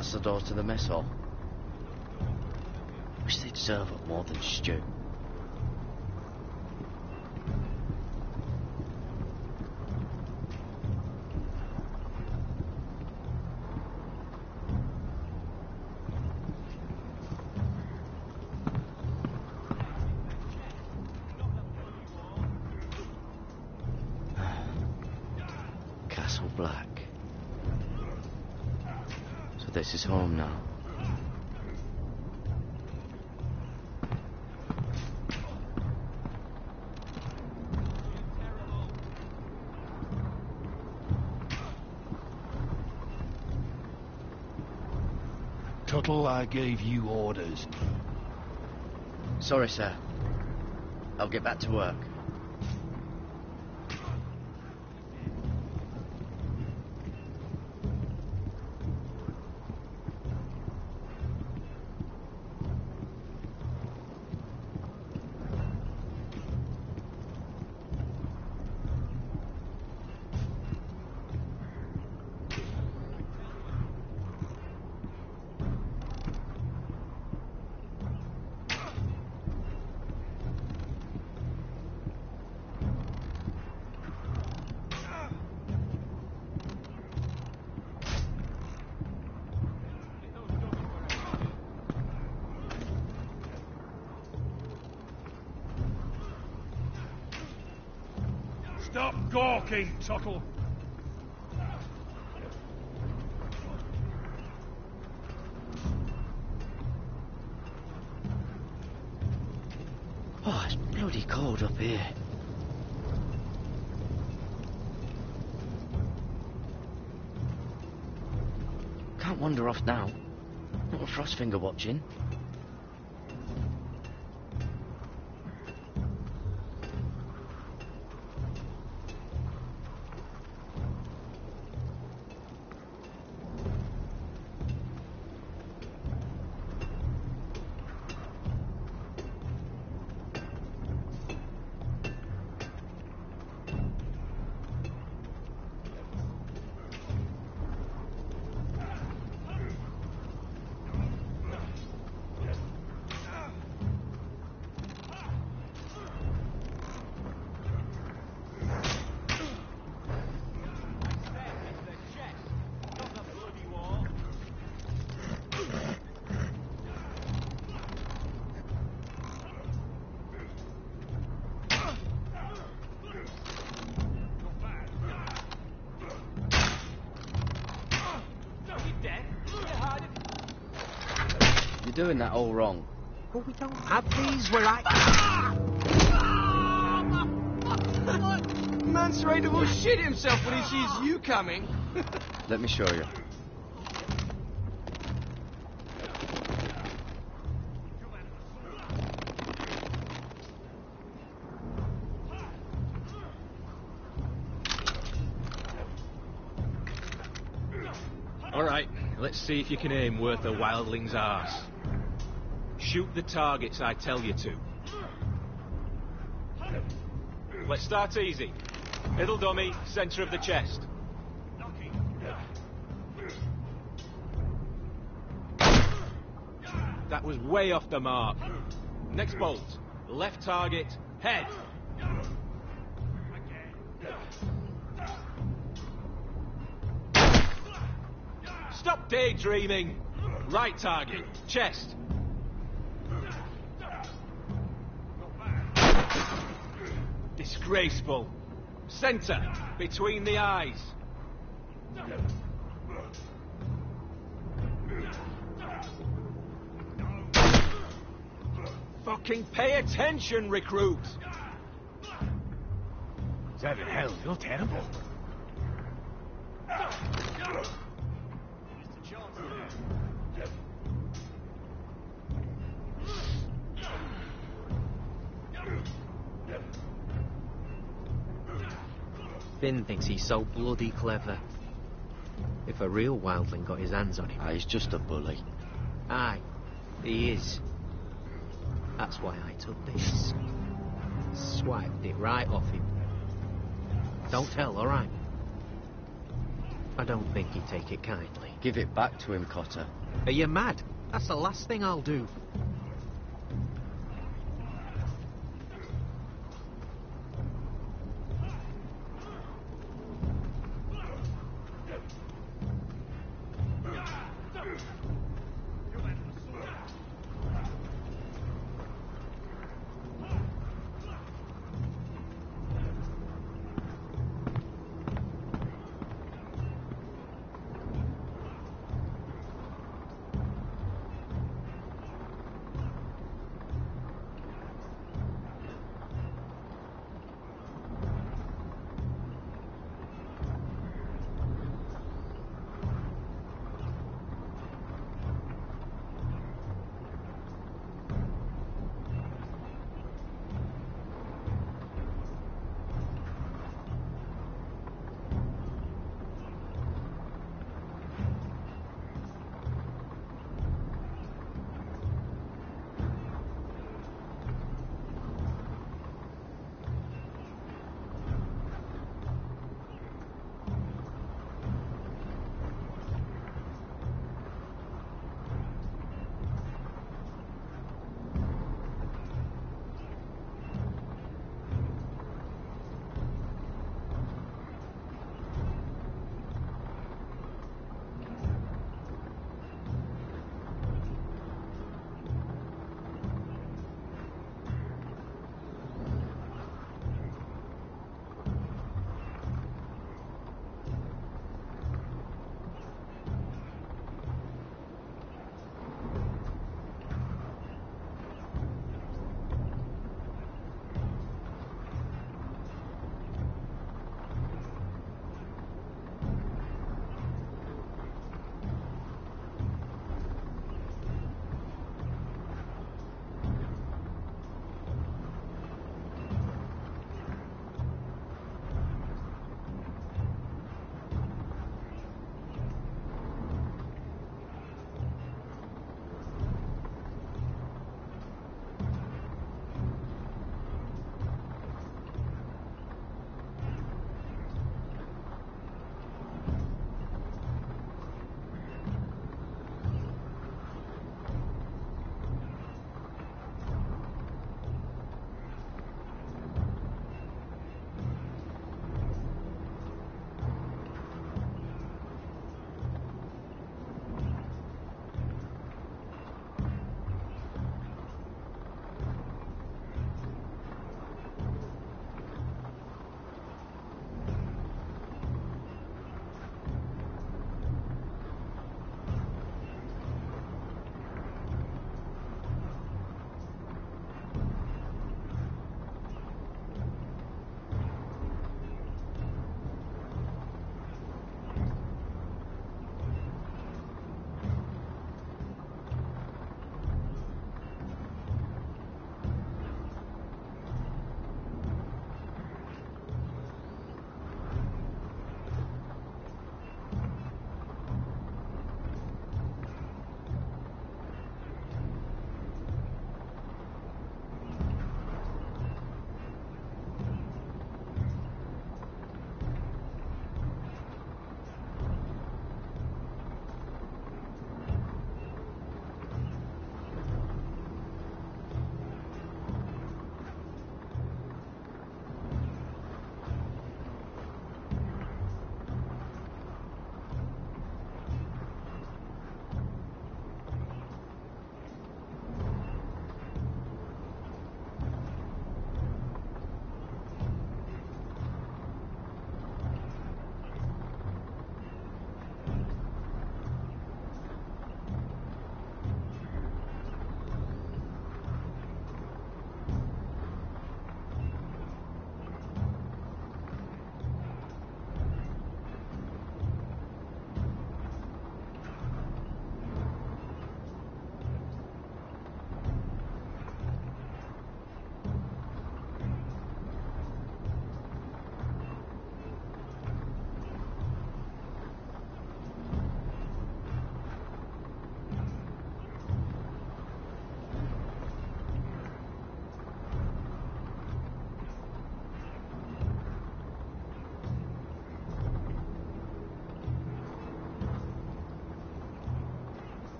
That's the door to the mess hall. Wish they'd serve up more than stew. Castle Black. So this is home now. Tuttle, I gave you orders. Sorry, sir. I'll get back to work. Stop gawking, Tuttle. Oh, it's bloody cold up here. Can't wander off now. Not a Frostfinger watching. You're doing that all wrong. Well, we don't have these where I... Man's ready to shit himself when he sees you coming. Let me show you. All right, let's see if you can aim worth a wildling's arse. Shoot the targets I tell you to. Let's start easy. Middle dummy, centre of the chest. That was way off the mark. Next bolt. Left target, head. Stop daydreaming. Right target, chest. Disgraceful. Centre, between the eyes. Fucking pay attention, recruit! Seven hell, you're terrible. Finn thinks he's so bloody clever. If a real wildling got his hands on him... He's just a bully. Aye, he is. That's why I took this. Swiped it right off him. Don't tell, alright? I don't think he'd take it kindly. Give it back to him, Cotter. Are you mad? That's the last thing I'll do.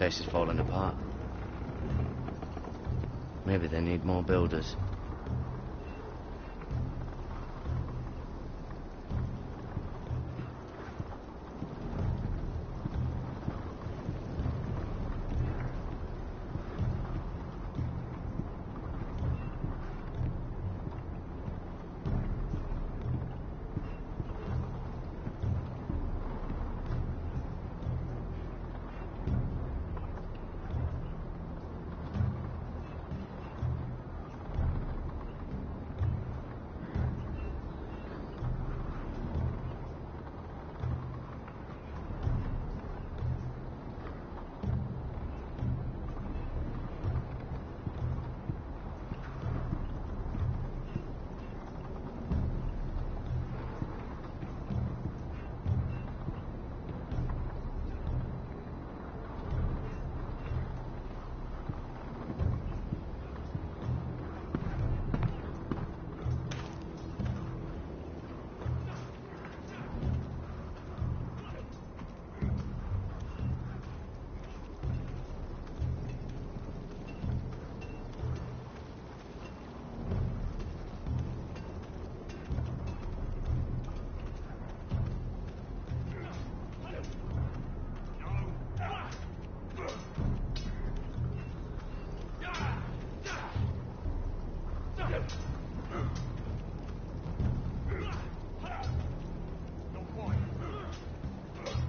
place is falling apart. Maybe they need more builders.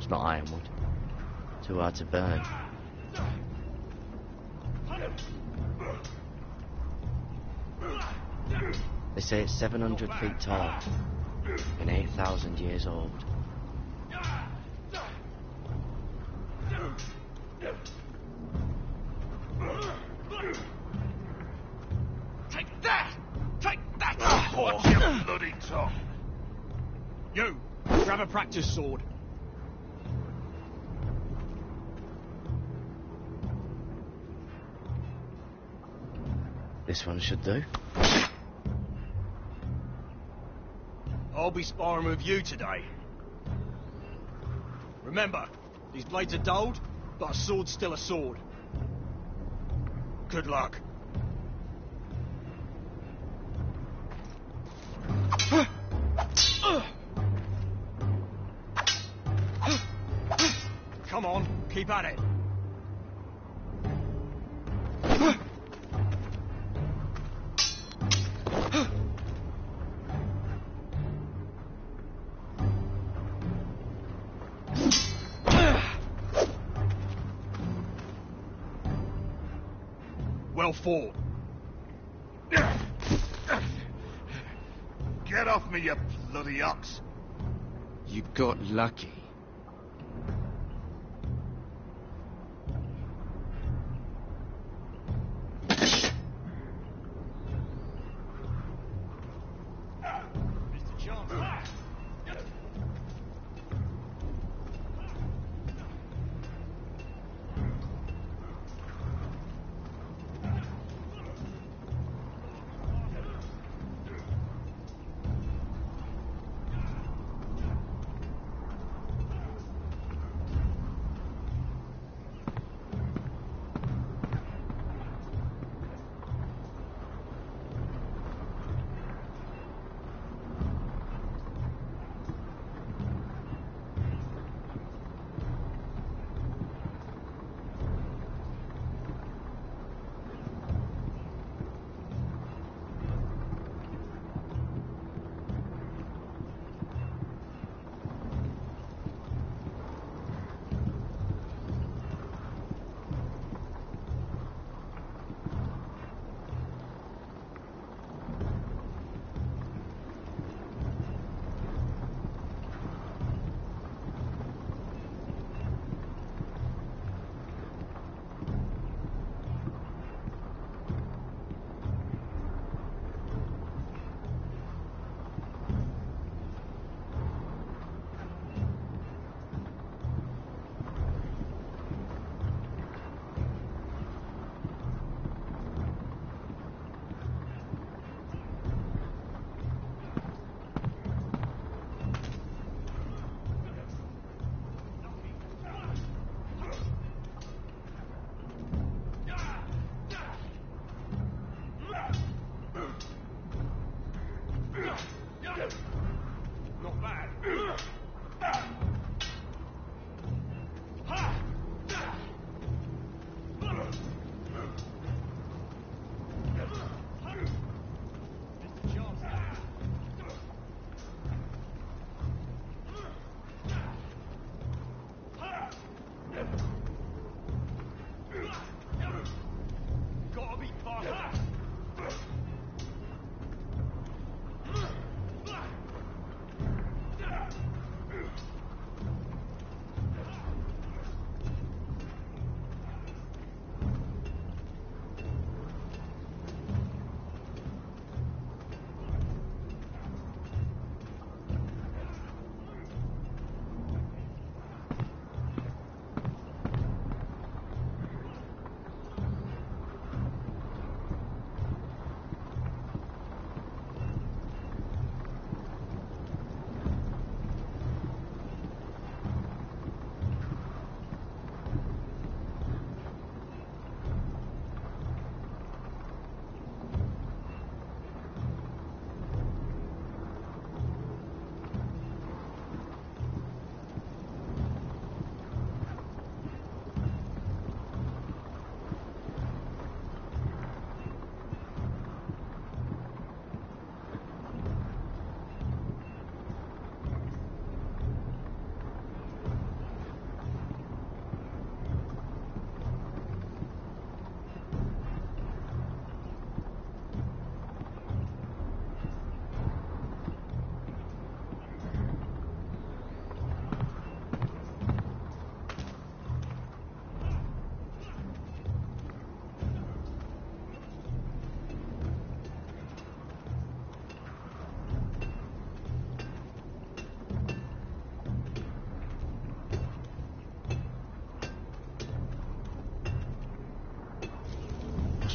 It's not ironwood. Too hard to burn. They say it's 700 feet tall and 8,000 years old. Take that! Take that! Watch your bloody tongue! You! Grab a practice sword. This one should do. I'll be sparring with you today. Remember, these blades are dulled, but a sword's still a sword. Good luck. Come on, keep at it. Well fought. Get off me, you bloody ox! You got lucky.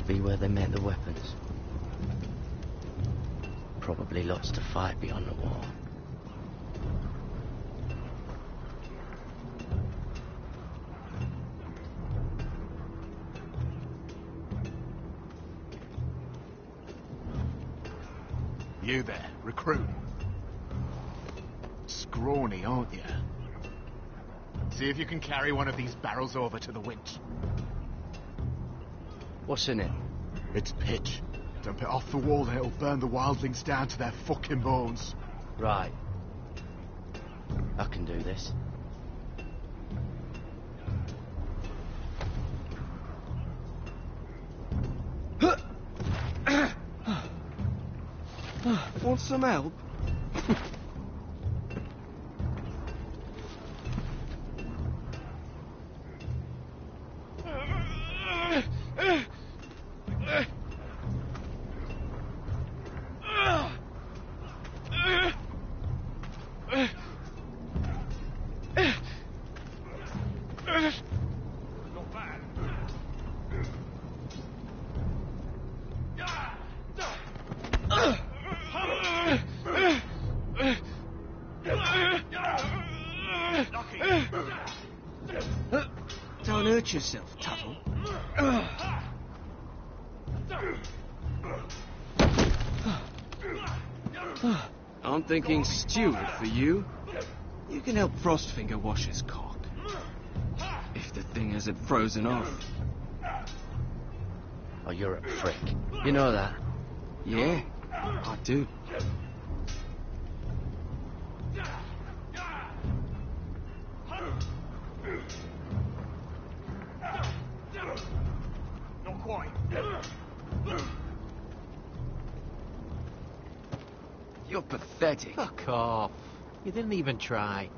Must be where they met the weapons. Probably lots to fight beyond the wall. You there, recruit. Scrawny, aren't you? See if you can carry one of these barrels over to the winch. What's in it? It's pitch. Dump it off the wall and it'll burn the wildlings down to their fucking bones. Right. I can do this. Want some help? Don't hurt yourself, Tuttle. I'm thinking steward for you. You can help Frostfinger wash his cock. If the thing hasn't frozen off. Oh, you're a prick. You know that? Yeah, I do. Not quite. You're pathetic. Fuck off. You didn't even try.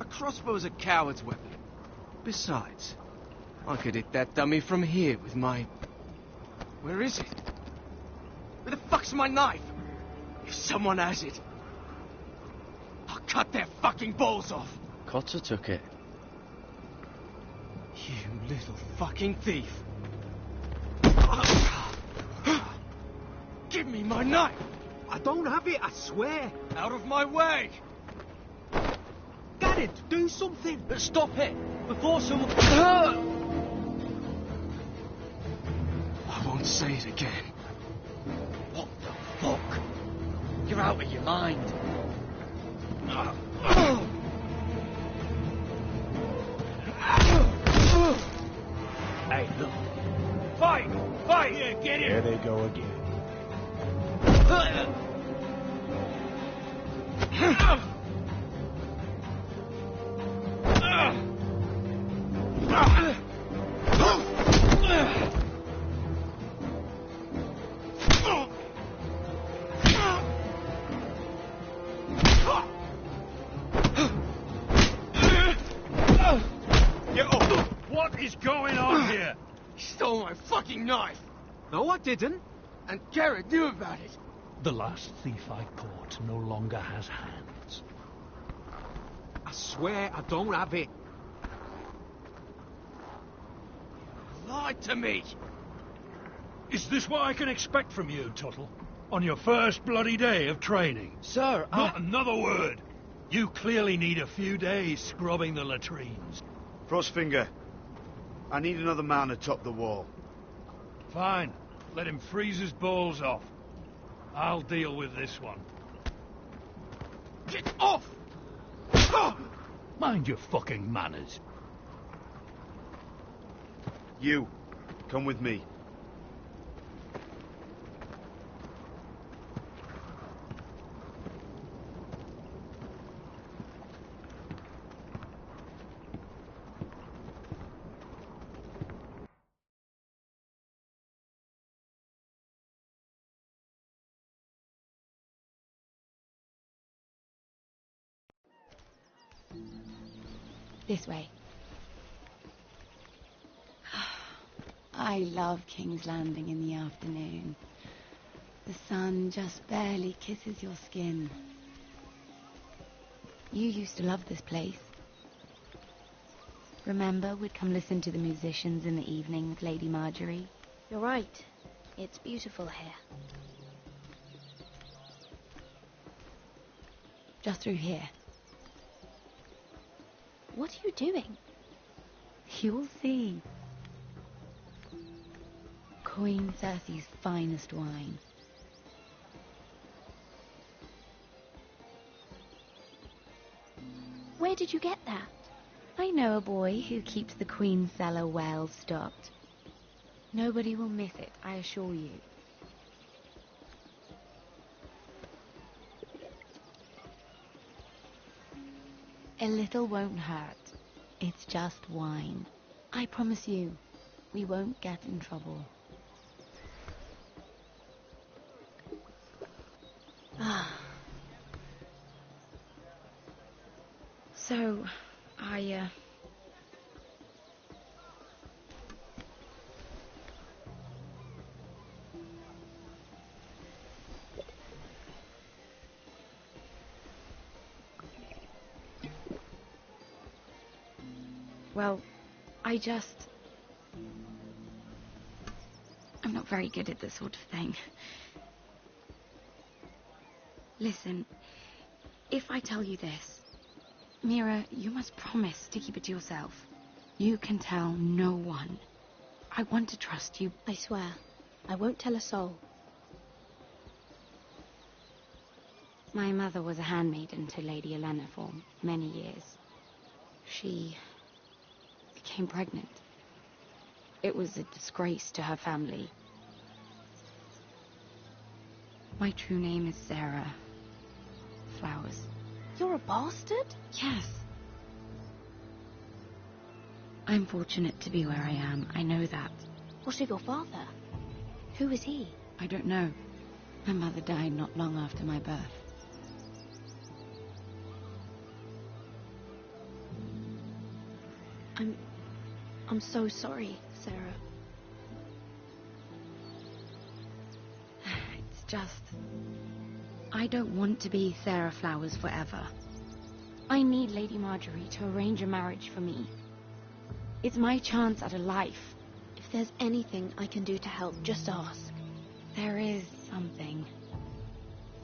A crossbow's a coward's weapon. Besides, I could hit that dummy from here with my... Where is it? Where the fuck's my knife? If someone has it, I'll cut their fucking balls off. Cotter took it. You little fucking thief. Give me my knife! I don't have it, I swear. Out of my way! Garrett, do something. Stop it! Before someone... I won't say it again. What the fuck? You're out of your mind. Hey, look. Fight! Fight! Yeah, get him! There they go again. What is going on here? He stole my fucking knife! No, I didn't. And Garrett knew about it. The last thief I caught no longer has hands. I swear I don't have it. Lied to me! Is this what I can expect from you, Tuttle? On your first bloody day of training? Sir, Not another word! You clearly need a few days scrubbing the latrines. Frostfinger, I need another man atop the wall. Fine. Let him freeze his balls off. I'll deal with this one. Get off! Mind your fucking manners. You, come with me. This way. I love King's Landing in the afternoon. The sun just barely kisses your skin. You used to love this place. Remember, we'd come listen to the musicians in the evening with Lady Marjorie? You're right. It's beautiful here. Just through here. What are you doing? You'll see. Queen Cersei's finest wine. Where did you get that? I know a boy who keeps the Queen's cellar well stocked. Nobody will miss it, I assure you. A little won't hurt. It's just wine. I promise you, we won't get in trouble. So, well, I'm not very good at this sort of thing. Listen, if I tell you this, Mira, you must promise to keep it to yourself. You can tell no one. I want to trust you. I swear, I won't tell a soul. My mother was a handmaiden to Lady Olenna for many years. She became pregnant. It was a disgrace to her family. My true name is Sarah Flowers. You're a bastard? Yes. I'm fortunate to be where I am. I know that. What of your father? Who is he? I don't know. My mother died not long after my birth. I'm so sorry, Sarah. It's just... I don't want to be Sarah Flowers forever. I need Lady Marjorie to arrange a marriage for me. It's my chance at a life. If there's anything I can do to help, just ask. There is something.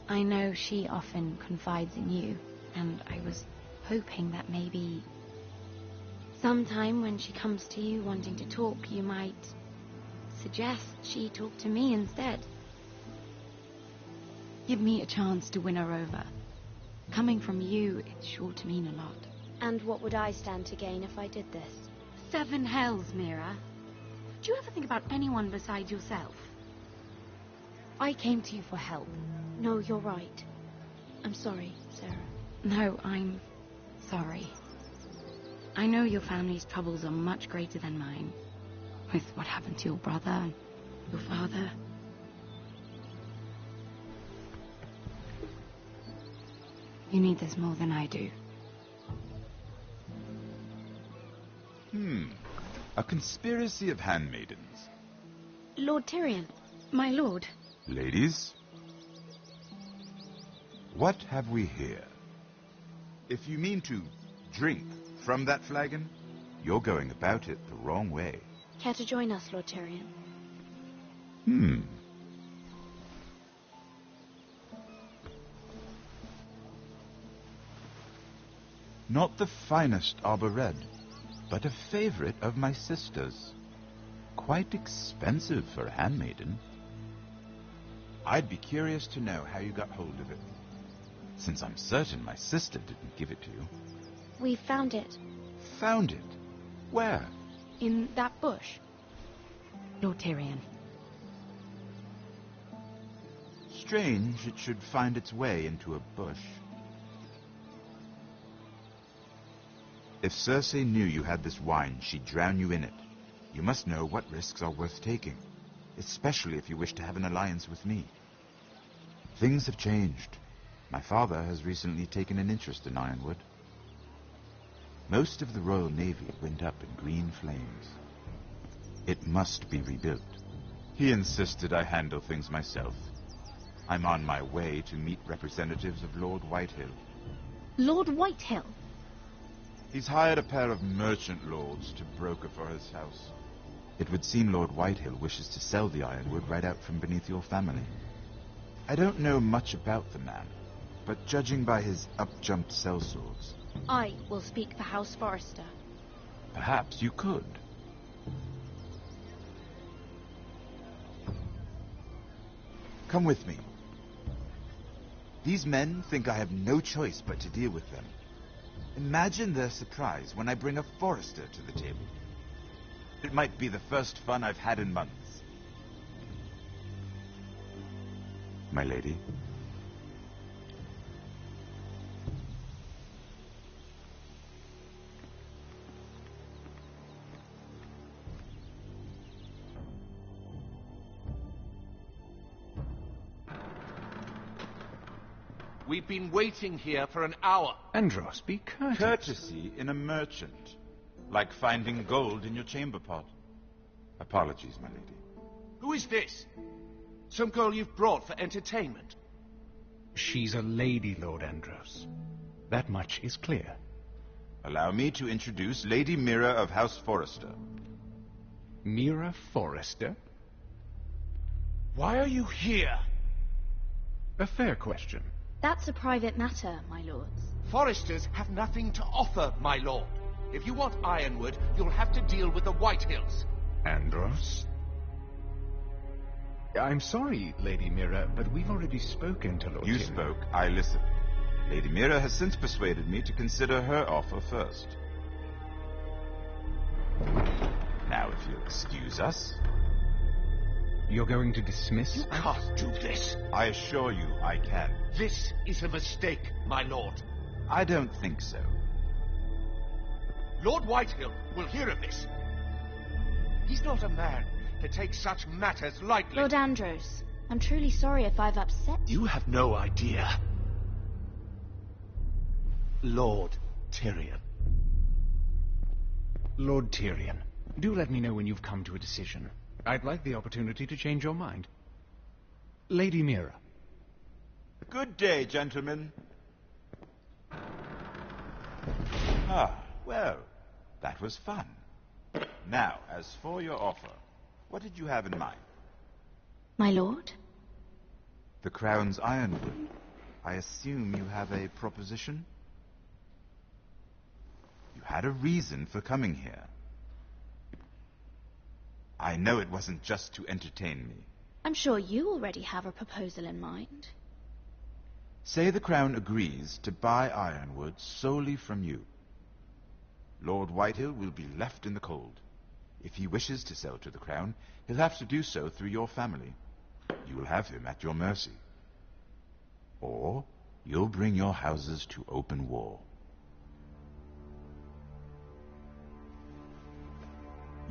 I know she often confides in you, and I was hoping that maybe sometime when she comes to you wanting to talk, you might suggest she talk to me instead. Give me a chance to win her over. Coming from you, it's sure to mean a lot. And what would I stand to gain if I did this? 7 hells, Mira. Do you ever think about anyone besides yourself? I came to you for help. No, you're right. I'm sorry, Sarah. No, I'm sorry. I know your family's troubles are much greater than mine. With what happened to your brother and your father. You need this more than I do. A conspiracy of handmaidens. Lord Tyrion. My lord. Ladies, what have we here? If you mean to drink from that flagon, you're going about it the wrong way. Care to join us, Lord Tyrion? Not the finest arbor red, but a favorite of my sister's. Quite expensive for a handmaiden. I'd be curious to know how you got hold of it, since I'm certain my sister didn't give it to you. We found it. Found it? Where? In that bush. Lord Tyrion. Strange it should find its way into a bush. If Cersei knew you had this wine, she'd drown you in it. You must know what risks are worth taking, especially if you wish to have an alliance with me. Things have changed. My father has recently taken an interest in Ironwood. Most of the Royal Navy went up in green flames. It must be rebuilt. He insisted I handle things myself. I'm on my way to meet representatives of Lord Whitehill. Lord Whitehill? He's hired a pair of merchant lords to broker for his house. It would seem Lord Whitehill wishes to sell the ironwood right out from beneath your family. I don't know much about the man, but judging by his up-jumped sellswords... I will speak for House Forrester. Perhaps you could. Come with me. These men think I have no choice but to deal with them. Imagine their surprise when I bring a Forrester to the table. It might be the first fun I've had in months. My lady. We've been waiting here for an hour. Andros, be courteous. Courtesy in a merchant. Like finding gold in your chamber pot. Apologies, my lady. Who is this? Some girl you've brought for entertainment? She's a lady, Lord Andros. That much is clear. Allow me to introduce Lady Mira of House Forrester. Mira Forrester? Why are you here? A fair question. That's a private matter, my lords. Forresters have nothing to offer, my lord. If you want ironwood, you'll have to deal with the Whitehills. Andros? I'm sorry, Lady Mira, but we've already spoken to Lord You Tim. spoke, I listened. Lady Mira has since persuaded me to consider her offer first. Now, if you'll excuse us... You're going to dismiss? You can't do this. I assure you I can. This is a mistake, my lord. I don't think so. Lord Whitehill will hear of this. He's not a man to take such matters lightly. Lord Andros, I'm truly sorry if I've upset you. You have no idea. Lord Tyrion. Lord Tyrion, do let me know when you've come to a decision. I'd like the opportunity to change your mind. Lady Mira. Good day, gentlemen. Ah, well, that was fun. Now, as for your offer, what did you have in mind? My lord? The Crown's ironwood. I assume you have a proposition? You had a reason for coming here. I know it wasn't just to entertain me. I'm sure you already have a proposal in mind. Say the Crown agrees to buy ironwood solely from you. Lord Whitehill will be left in the cold. If he wishes to sell to the Crown, he'll have to do so through your family. You will have him at your mercy. Or you'll bring your houses to open war.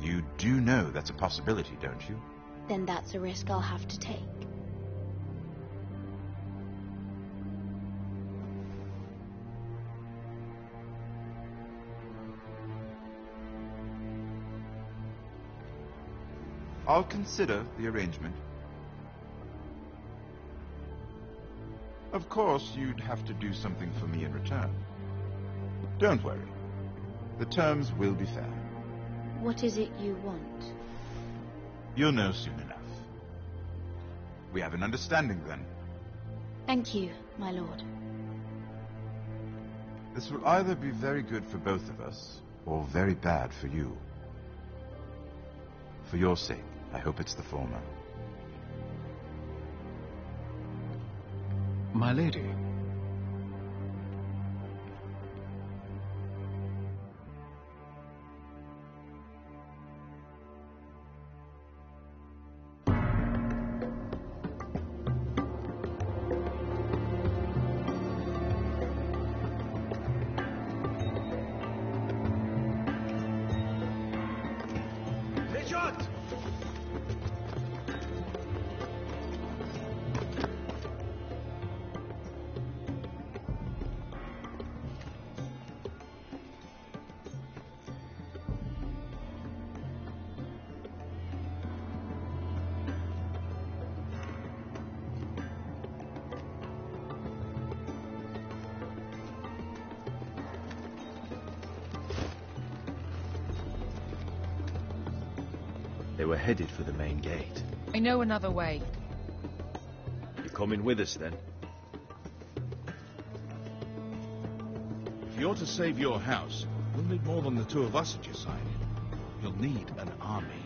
You do know that's a possibility, don't you? Then that's a risk I'll have to take. I'll consider the arrangement. Of course, you'd have to do something for me in return. Don't worry. The terms will be fair. What is it you want? You'll know soon enough. We have an understanding then. Thank you, my lord. This will either be very good for both of us, or very bad for you. For your sake, I hope it's the former. My lady. we're headed for the main gate. I know another way. You're coming with us, then? If you're to save your house, you'll need more than the two of us at your side. You'll need an army.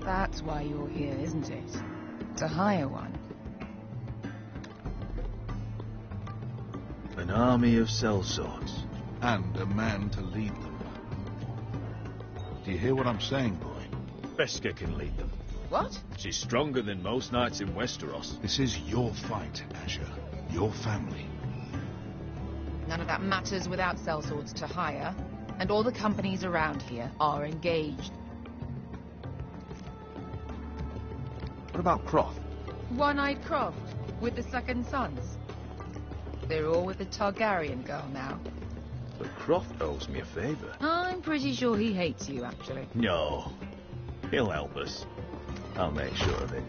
That's why you're here, isn't it? To hire one. An army of sellswords. And a man to lead them. Do you hear what I'm saying, boy? Beskha can lead them. What? She's stronger than most knights in Westeros. This is your fight, Asher. Your family. None of that matters without sellswords to hire, and all the companies around here are engaged. What about Croft? One-Eyed Croft, with the Second Sons. They're all with the Targaryen girl now. But Croft owes me a favour. I'm pretty sure he hates you, actually. No. He'll help us. I'll make sure of it.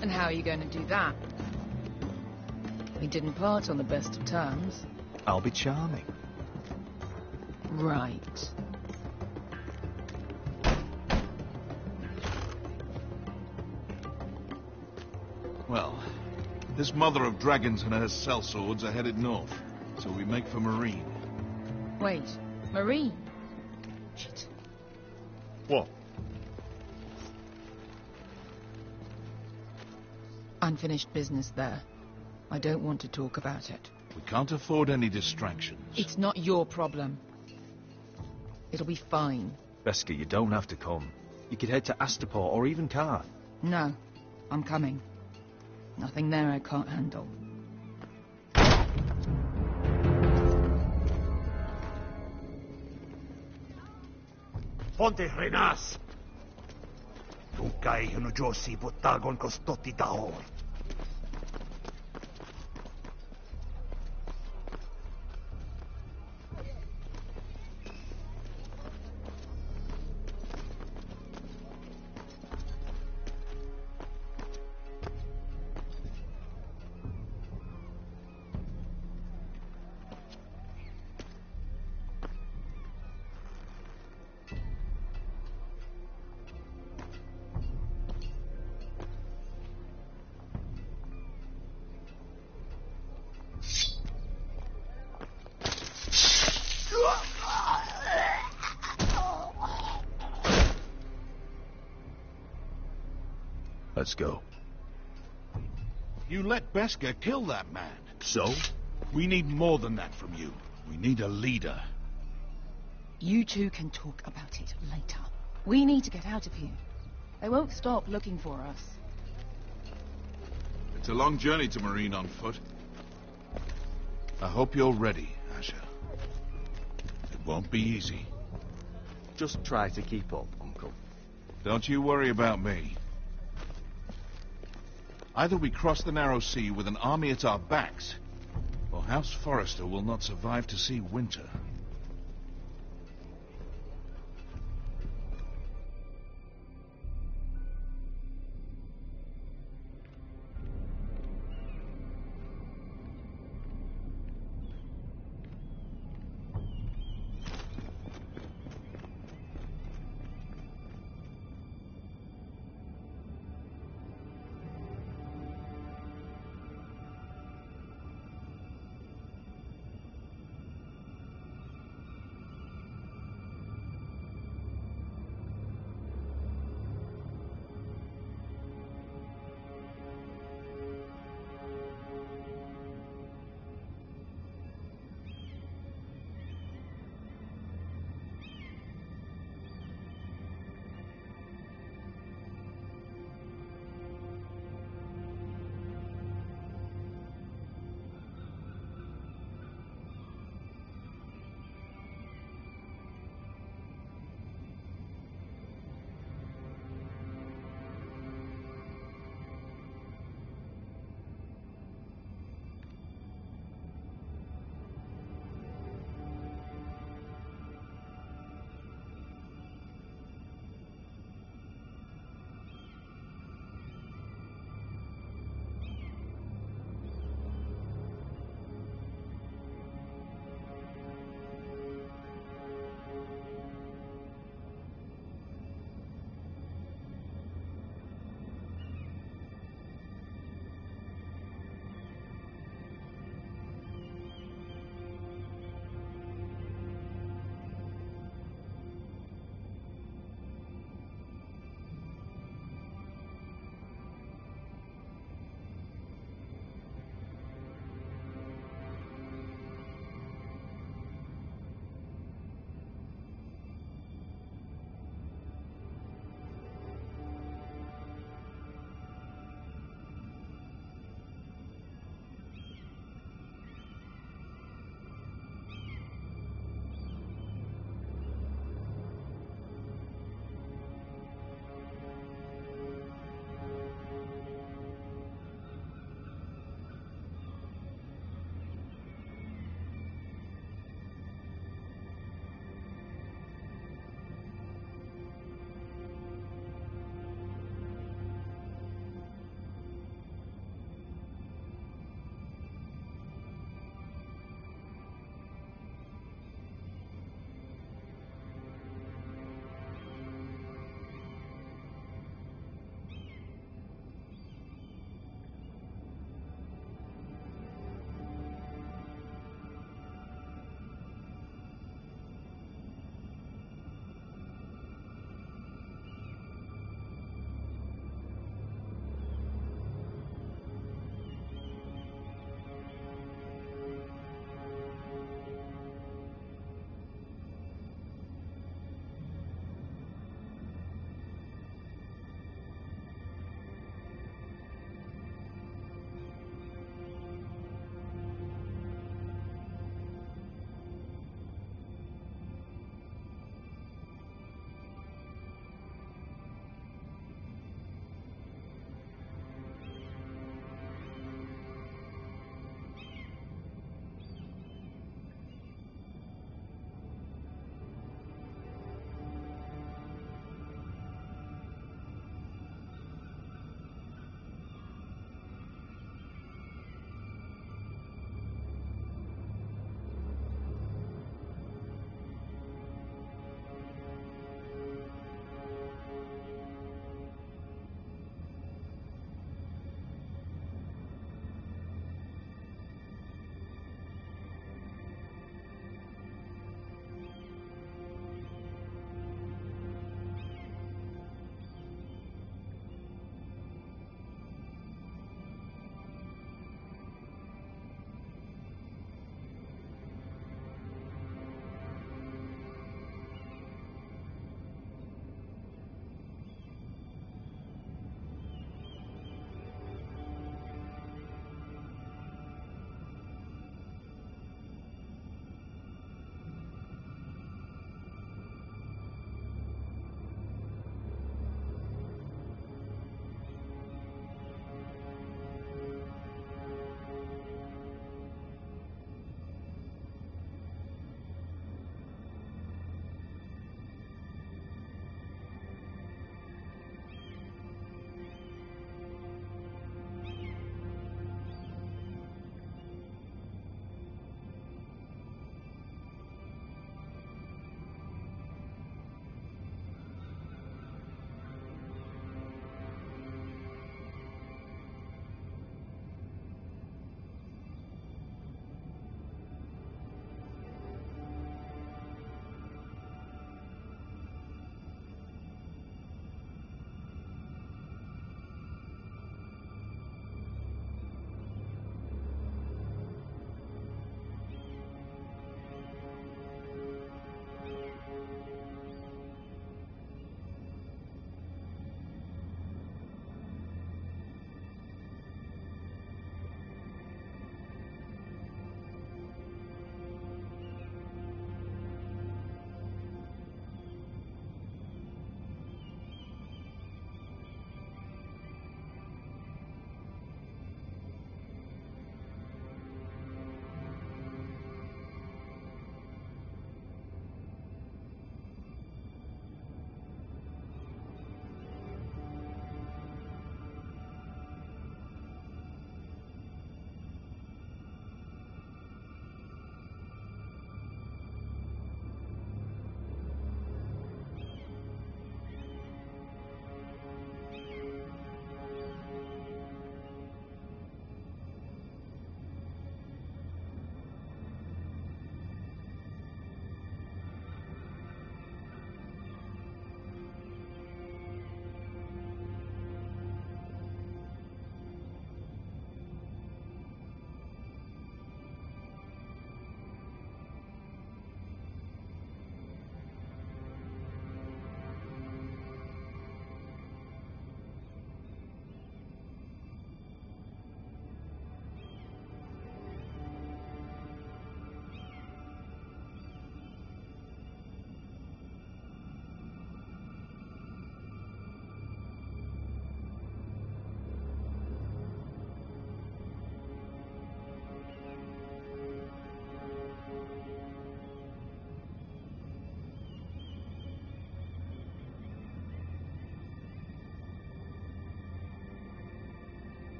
And how are you going to do that? We didn't part on the best of terms. I'll be charming. Right. Well, this mother of dragons and her sellswords are headed north, so we make for Marine. Wait, Marine? Shit. What? Unfinished business there. I don't want to talk about it. We can't afford any distractions. It's not your problem. It'll be fine. Beskha, you don't have to come. You could head to Astapor or even Karth. No, I'm coming. Nothing there I can't handle. Ponte Renas! Tukai Hunujosi Botagon Kostoti Tahor. Let's go. You let Beskha kill that man. So? We need more than that from you. We need a leader. You two can talk about it later. We need to get out of here. They won't stop looking for us. It's a long journey to Marine on foot. I hope you're ready, Asher. It won't be easy. Just try to keep up, Uncle. Don't you worry about me. Either we cross the narrow sea with an army at our backs, or House Forrester will not survive to see winter.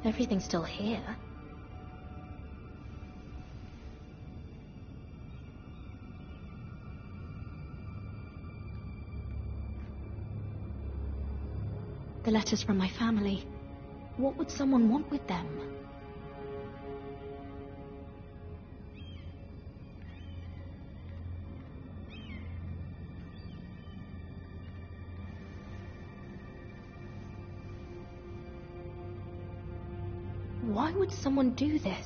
Everything's still here. The letters from my family. What would someone want with them? Why would someone do this?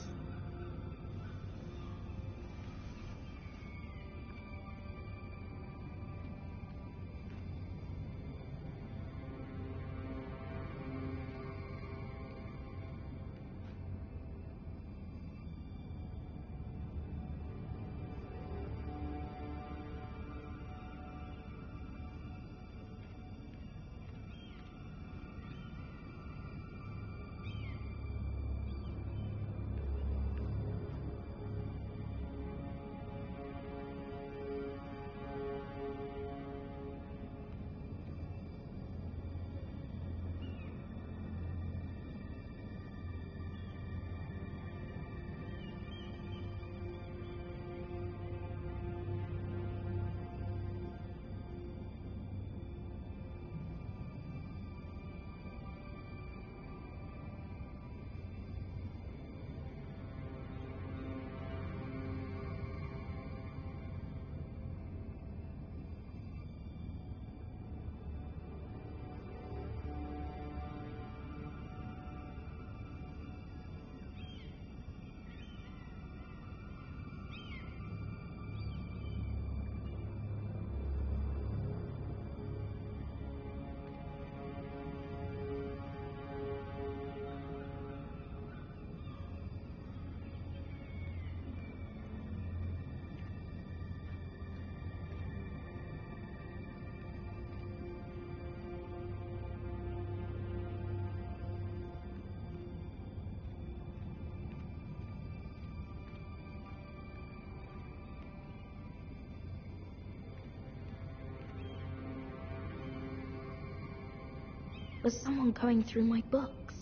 Was someone going through my books?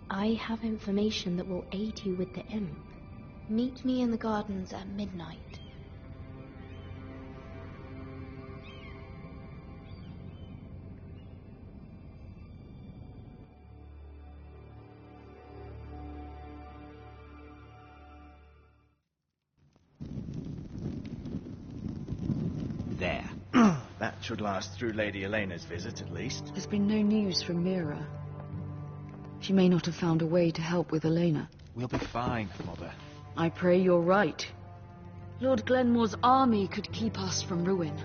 I have information that will aid you with the imp. Meet me in the gardens at midnight. There. That should last through Lady Elena's visit, at least. There's been no news from Mira. She may not have found a way to help with Elena. We'll be fine, Mother. I pray you're right. Lord Glenmore's army could keep us from ruin.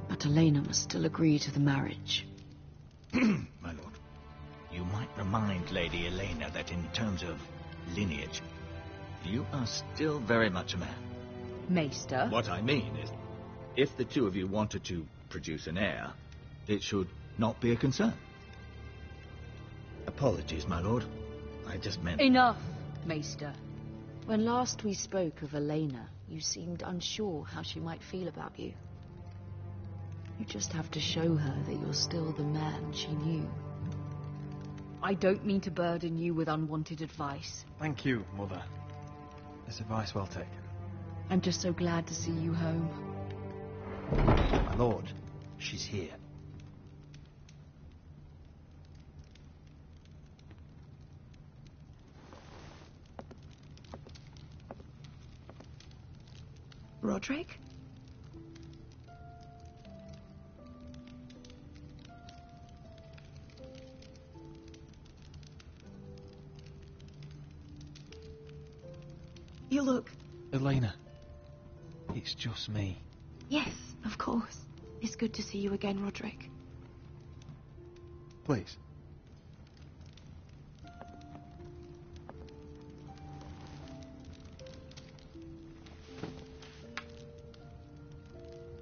But Elena must still agree to the marriage. My lord, you might remind Lady Elena that in terms of lineage, you are still very much a man. Maester? What I mean is, if the two of you wanted to produce an heir, it should not be a concern. Apologies, my lord. I just meant... Enough, Maester. When last we spoke of Elena, you seemed unsure how she might feel about you. You just have to show her that you're still the man she knew. I don't mean to burden you with unwanted advice. Thank you, Mother. This advice well taken. I'm just so glad to see you home. My lord, she's here. Roderick? You look... Elena. it's just me. Yes, of course. It's good to see you again, Roderick. Please.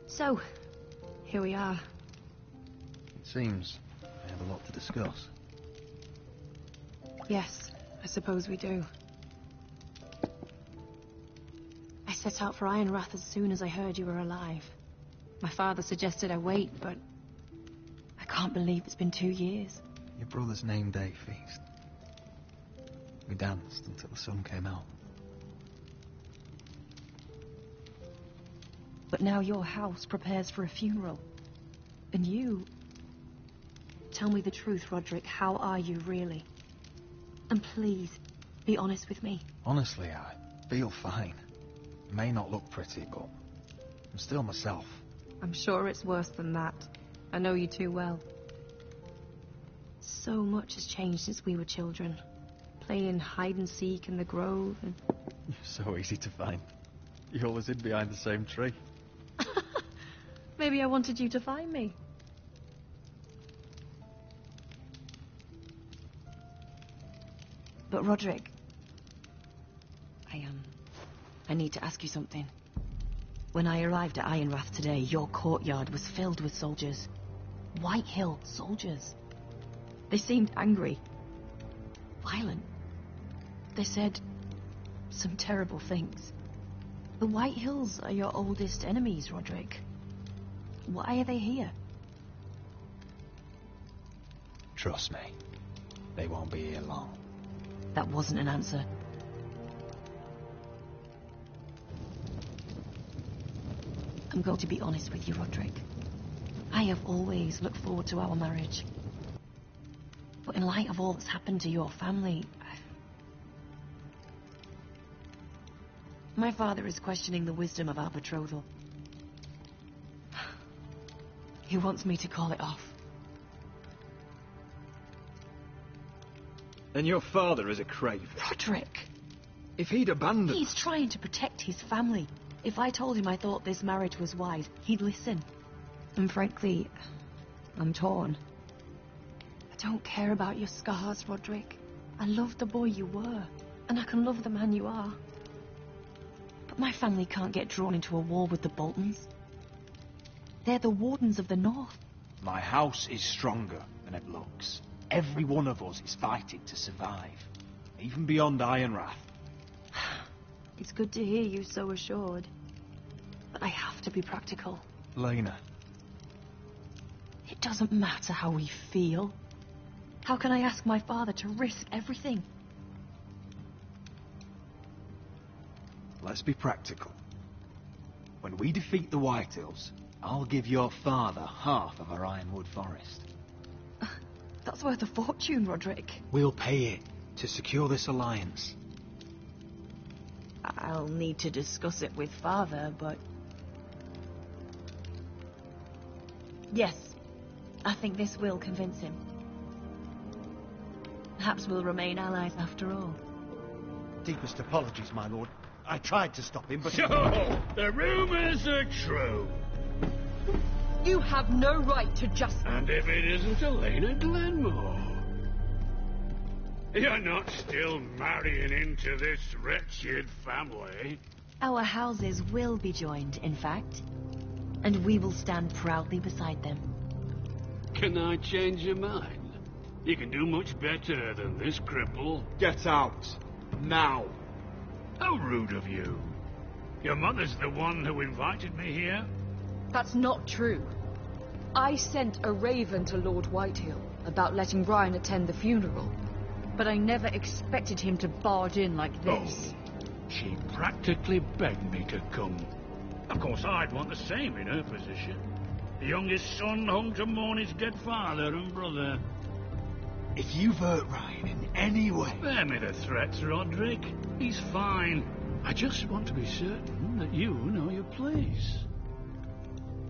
So, here we are. It seems we have a lot to discuss. Yes, I suppose we do. I set out for Ironrath as soon as I heard you were alive. My father suggested I wait, but I can't believe it's been 2 years. Your brother's name day feast. We danced until the sun came out. But now your house prepares for a funeral. And you... Tell me the truth, Roderick. How are you, really? And please, be honest with me. Honestly, I feel fine. It may not look pretty, but I'm still myself. I'm sure it's worse than that. I know you too well. So much has changed since we were children. Playing hide and seek in the grove and... You're so easy to find. You always hid behind the same tree. Maybe I wanted you to find me. But Roderick, I need to ask you something. When I arrived at Ironrath today, your courtyard was filled with soldiers. Whitehill soldiers. They seemed angry. Violent. They said some terrible things. The Whitehills are your oldest enemies, Roderick. Why are they here? Trust me, they won't be here long. That wasn't an answer. I'm going to be honest with you, Roderick. I have always looked forward to our marriage. But in light of all that's happened to your family... My father is questioning the wisdom of our betrothal. He wants me to call it off. And your father is a craven. Roderick! If he'd abandoned... He's trying to protect his family. If I told him I thought this marriage was wise, he'd listen. And frankly, I'm torn. I don't care about your scars, Roderick. I love the boy you were, and I can love the man you are. But my family can't get drawn into a war with the Boltons. They're the Wardens of the North. My house is stronger than it looks. Every one of us is fighting to survive, even beyond Ironrath. It's good to hear you so assured. But I have to be practical. Lena. It doesn't matter how we feel. How can I ask my father to risk everything? Let's be practical. When we defeat the Whitehills, I'll give your father half of our Ironwood Forest. That's worth a fortune, Roderick. We'll pay it to secure this alliance. I'll need to discuss it with Father, but... Yes, I think this will convince him. Perhaps we'll remain allies after all. Deepest apologies, my lord. I tried to stop him, but... So, the rumors are true. You have no right to just... And if it isn't Elena Glenmore? You're not still marrying into this wretched family. Our houses will be joined, in fact. And we will stand proudly beside them. Can I change your mind? You can do much better than this cripple. Get out. Now. How rude of you. Your mother's the one who invited me here. That's not true. I sent a raven to Lord Whitehill about letting Brian attend the funeral. But I never expected him to barge in like this. Oh, she practically begged me to come. Of course, I'd want the same in her position. The youngest son home to mourn his dead father and brother. If you've hurt Ryan in any way... Spare me the threats, Roderick. He's fine. I just want to be certain that you know your place.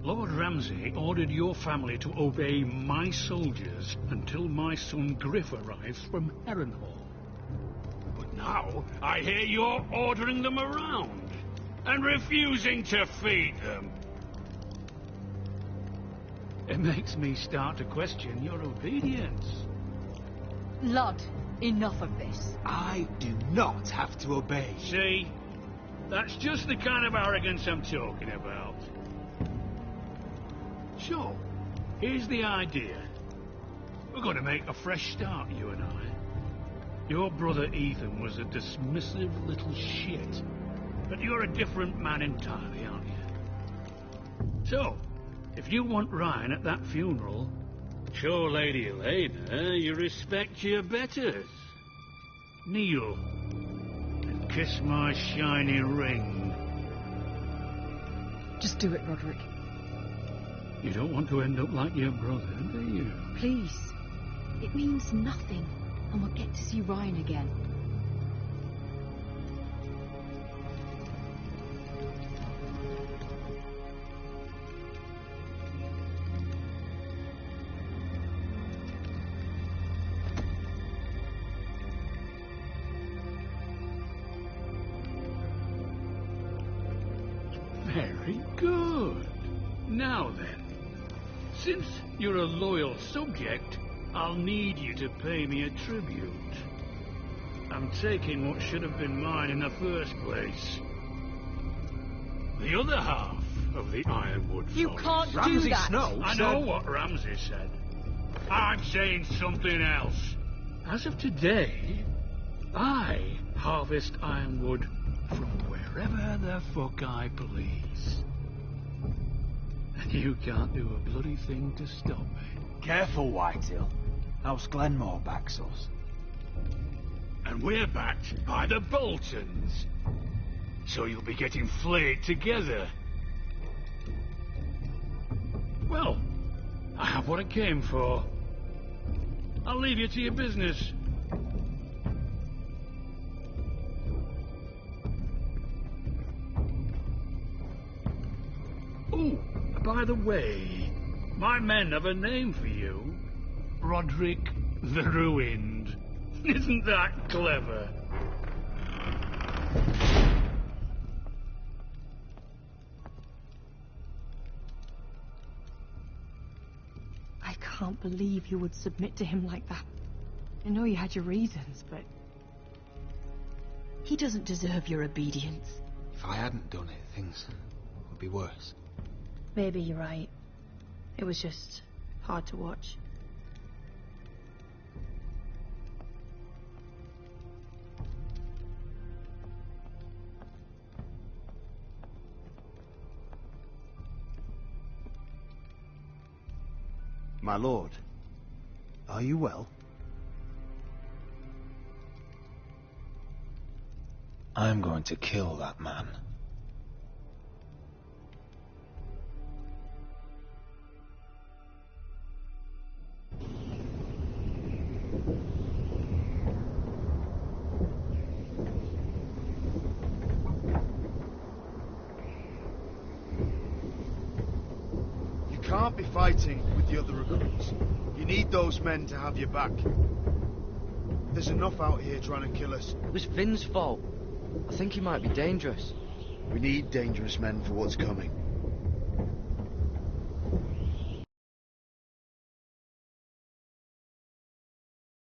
Lord Ramsay ordered your family to obey my soldiers until my son Griff arrives from Harrenhal. But now, I hear you're ordering them around. and refusing to feed them. It makes me start to question your obedience. Lud, enough of this. I do not have to obey. See? That's just the kind of arrogance I'm talking about. So, here's the idea. We're going to make a fresh start, you and I. Your brother Ethan was a dismissive little shit. But you're a different man entirely, aren't you? So, if you want Ryan at that funeral, show Lady Elena you respect your betters. Kneel and kiss my shiny ring. Just do it, Roderick. You don't want to end up like your brother, do you? Please. It means nothing, and we'll get to see Ryan again. Very good. Now then, since you're a loyal subject, I'll need you to pay me a tribute. I'm taking what should have been mine in the first place. The other half of the Ironwood Forest. You can't do Ramsay that! Snow I know what Ramsay said. I'm saying something else. As of today, I harvest Ironwood from wherever the fuck I please. And you can't do a bloody thing to stop me. Careful, Whitehill. House Glenmore backs us. And we're backed by the Boltons. So you'll be getting flayed together. Well, I have what I came for. I'll leave you to your business. Oh, by the way, my men have a name for you. Roderick the Ruined. Isn't that clever? I can't believe you would submit to him like that. I know you had your reasons, but... he doesn't deserve your obedience. If I hadn't done it, things would be worse. Maybe you're right. It was just hard to watch. My lord, are you well? I'm going to kill that man. You can't be fighting with the other recruits. You need those men to have your back. There's enough out here trying to kill us. It was Finn's fault. I think he might be dangerous. We need dangerous men for what's coming.